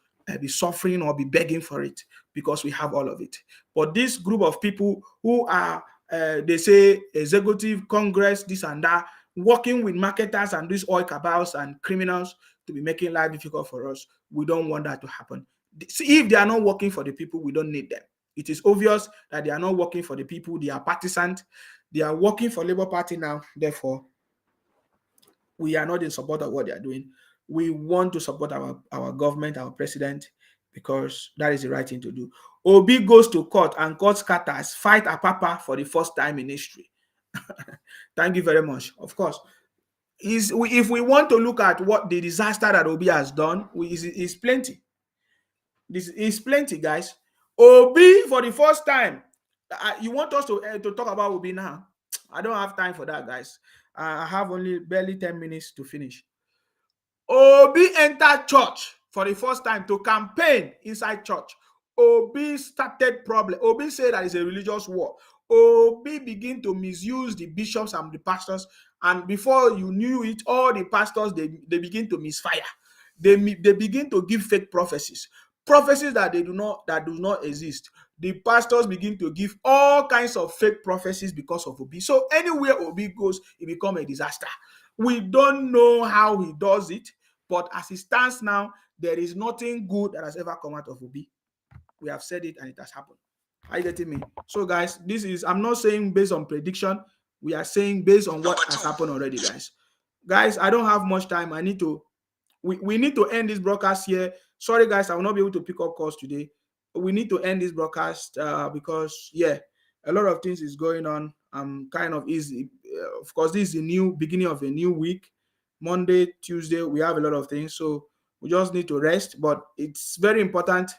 be suffering or be begging for it, because we have all of it. But this group of people who are, they say, executive, Congress, this and that, working with marketers and these oil cabals and criminals to be making life difficult for us, we don't want that to happen. See, if they are not working for the people, we don't need them. It is obvious that they are not working for the people. They are partisan. They are working for Labour Party now. Therefore, we are not in support of what they are doing. We want to support our government, our president, because that is the right thing to do. Obi goes to court and court scatters, fight Apapa for the first time in history. Thank you very much. Of course, if we want to look at what the disaster that Obi has done, is plenty. This is plenty, guys. Obi for the first time. You want us to talk about Obi now? I don't have time for that, guys. I have only barely 10 minutes to finish. Obi entered church for the first time to campaign inside church. Obi started problem. Obi said that it's a religious war. Obi began to misuse the bishops and the pastors, and before you knew it, all the pastors they begin to misfire. They begin to give fake prophecies that do not exist. The pastors begin to give all kinds of fake prophecies because of Obi. So anywhere Obi goes, it becomes a disaster. We don't know how he does it, but as it stands now, there is nothing good that has ever come out of Obi. We have said it and it has happened. Are you getting me? So, guys, I'm not saying based on prediction. We are saying based on what has happened already, guys. Guys, I don't have much time. We need to end this broadcast here. Sorry, guys, I will not be able to pick up calls today. We need to end this broadcast because, yeah, a lot of things is going on. Kind of easy. Of course, this is the new beginning of a new week. Monday, Tuesday, we have a lot of things. So we just need to rest. But it's very important.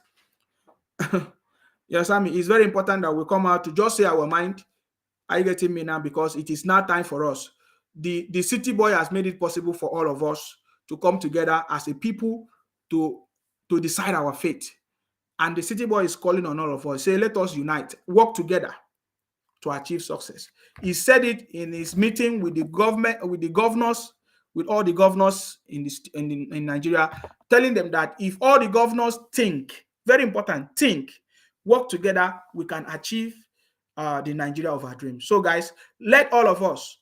Yes, I mean, it's very important that we come out to just say our mind. Are you getting me now? Because it is now time for us. The City Boy has made it possible for all of us to come together as a people to decide our fate. And the City Boy is calling on all of us. Say, let us unite, work together to achieve success. He said it in his meeting with the government, with the governors, with all the governors in Nigeria, telling them that if all the governors think, very important, work together, we can achieve the Nigeria of our dreams. So, guys, let all of us,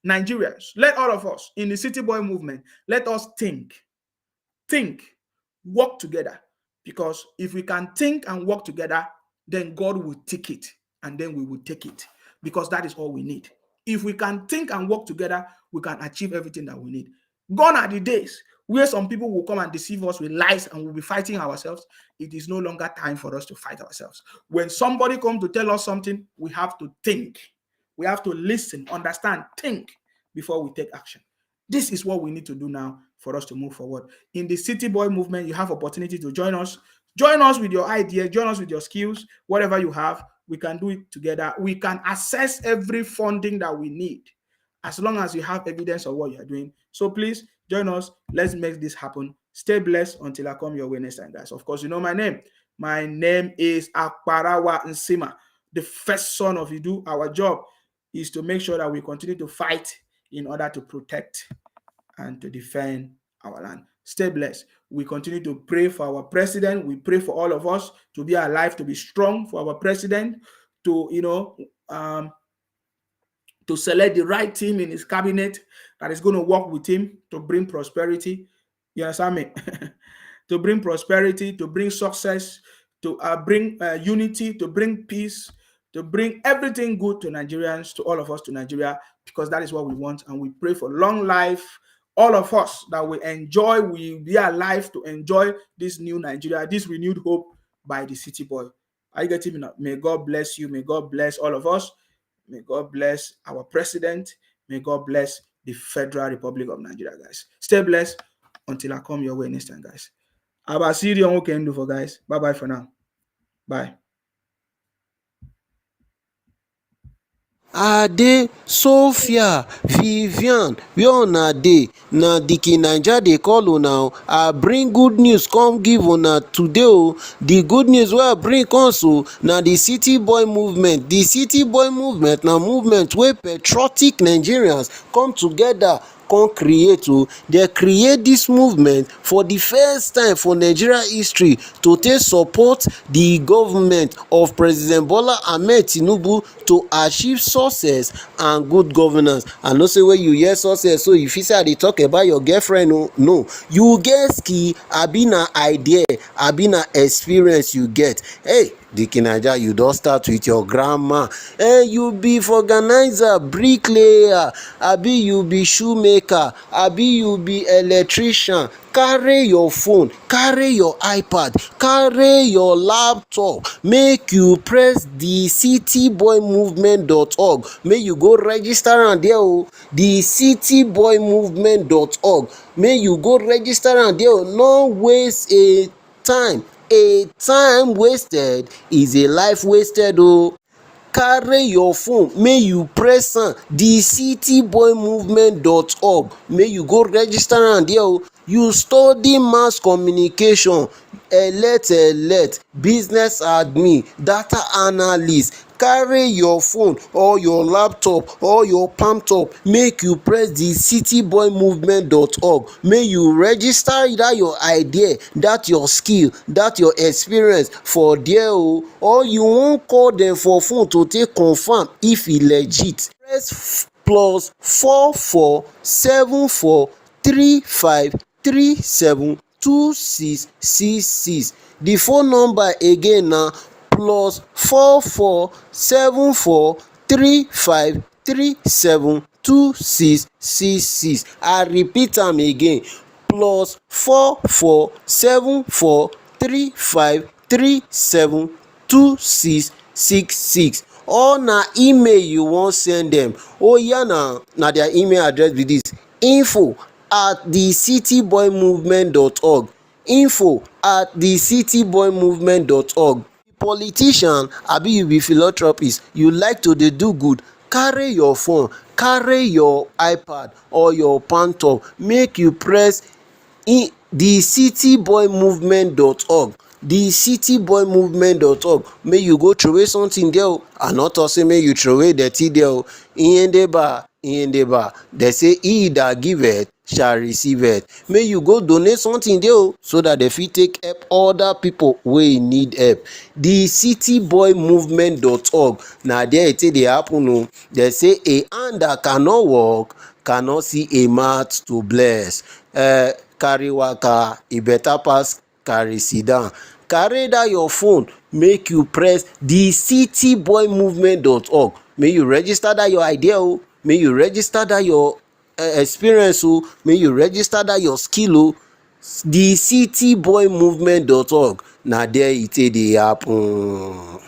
Nigerians, let all of us in the City Boy movement, let us think, work together. Because if we can think and work together, then God will take it, and then we will take it. Because that is all we need. If we can think and work together, we can achieve everything that we need. Gone are the days where some people will come and deceive us with lies and we'll be fighting ourselves. It is no longer time for us to fight ourselves. When somebody comes to tell us something, we have to think. We have to listen, understand, think before we take action. This is what we need to do now for us to move forward. In the City Boy movement, you have opportunity to join us. Join us with your ideas, join us with your skills, whatever you have. We can do it together. We can access every funding that we need as long as you have evidence of what you're doing. So please join us. Let's make this happen. Stay blessed until I come your way next time, guys. Of course, you know my name. My name is Akparawa Nsima, the first son of Idu. Our job is to make sure that we continue to fight in order to protect and to defend our land. Stay blessed. We continue to pray for our president. We pray for all of us to be alive, to be strong for our president, to, to select the right team in his cabinet that is going to work with him to bring prosperity. You understand me? To bring prosperity, to bring success, to bring unity, to bring peace, to bring everything good to Nigerians, to all of us, to Nigeria, because that is what we want. And we pray for long life, all of us, that we enjoy, we be alive to enjoy this new Nigeria, this renewed hope by the City Boy. Are you getting me? May God bless you. May God bless all of us. May God bless our president. May God bless the Federal Republic of Nigeria, guys. Stay blessed until I come your way next time, guys. I'll see you on what can do for guys. Bye-bye for now. Bye. Ade, Sophia, Vivian, where una dey? Na Dike Naija dey call una. I bring good news come give una today o. The good news wey I bring come so na the City Boy movement. The City Boy movement na movement wey patriotic Nigerians come together come create o. They create this movement for the first time for Nigeria history to take support the government of President Bola Ahmed Tinubu to achieve success and good governance. I know say when you hear success, so you feel say I dey talk about your girlfriend o. No, you get skill, abi na idea, abi na experience you get. Hey, Dike Naija, you don start with your grandma. You be organizer, bricklayer, abi you be shoemaker, abi you be electrician. Carry your phone, carry your ipad, carry your laptop, make you press the cityboymovement.org, make you go register am there o. The cityboymovement.org, make you go register am there o. No waste a time wasted is a life wasted o. Carry your phone, make you press am, the cityboymovement.org, make you go register am there o. You study mass communication, elect, business admin, data analyst. Carry your phone or your laptop or your palm top, make you press the cityboymovement.org, make you register that your idea, that your skill, that your experience for there o. Or you wan call them for phone to take confirm if e legit. Press +447435372666. The phone number again na +447435372666. I repeat am again, +447435372666. Or na email you wan send them. Oya na their email address be this: info@thecityboymovement.org, info@thecityboymovement.org. Politician, abi you be philanthropist, you like to dey do good, carry your phone, carry your ipad or your palm top, make you press the cityboymovement.org, the cityboymovement.org, make you go throway something there o. I no talk say make you throway dirty there o. Ihedeba, they say he that giveth shall receive it. May you go donate something there o, so that they fit take help other people wey need help. The cityboymovement.org, na there e take dey happen o. They say a hand that cannot work cannot see a mouth to bless. Carry waka e better pass carry sit down. Carry that your phone, make you press the cityboymovement.org, make you register that your idea o, make you register that your experience o, make you register that your skill o. The cityboymovement.org, na there e take dey happen.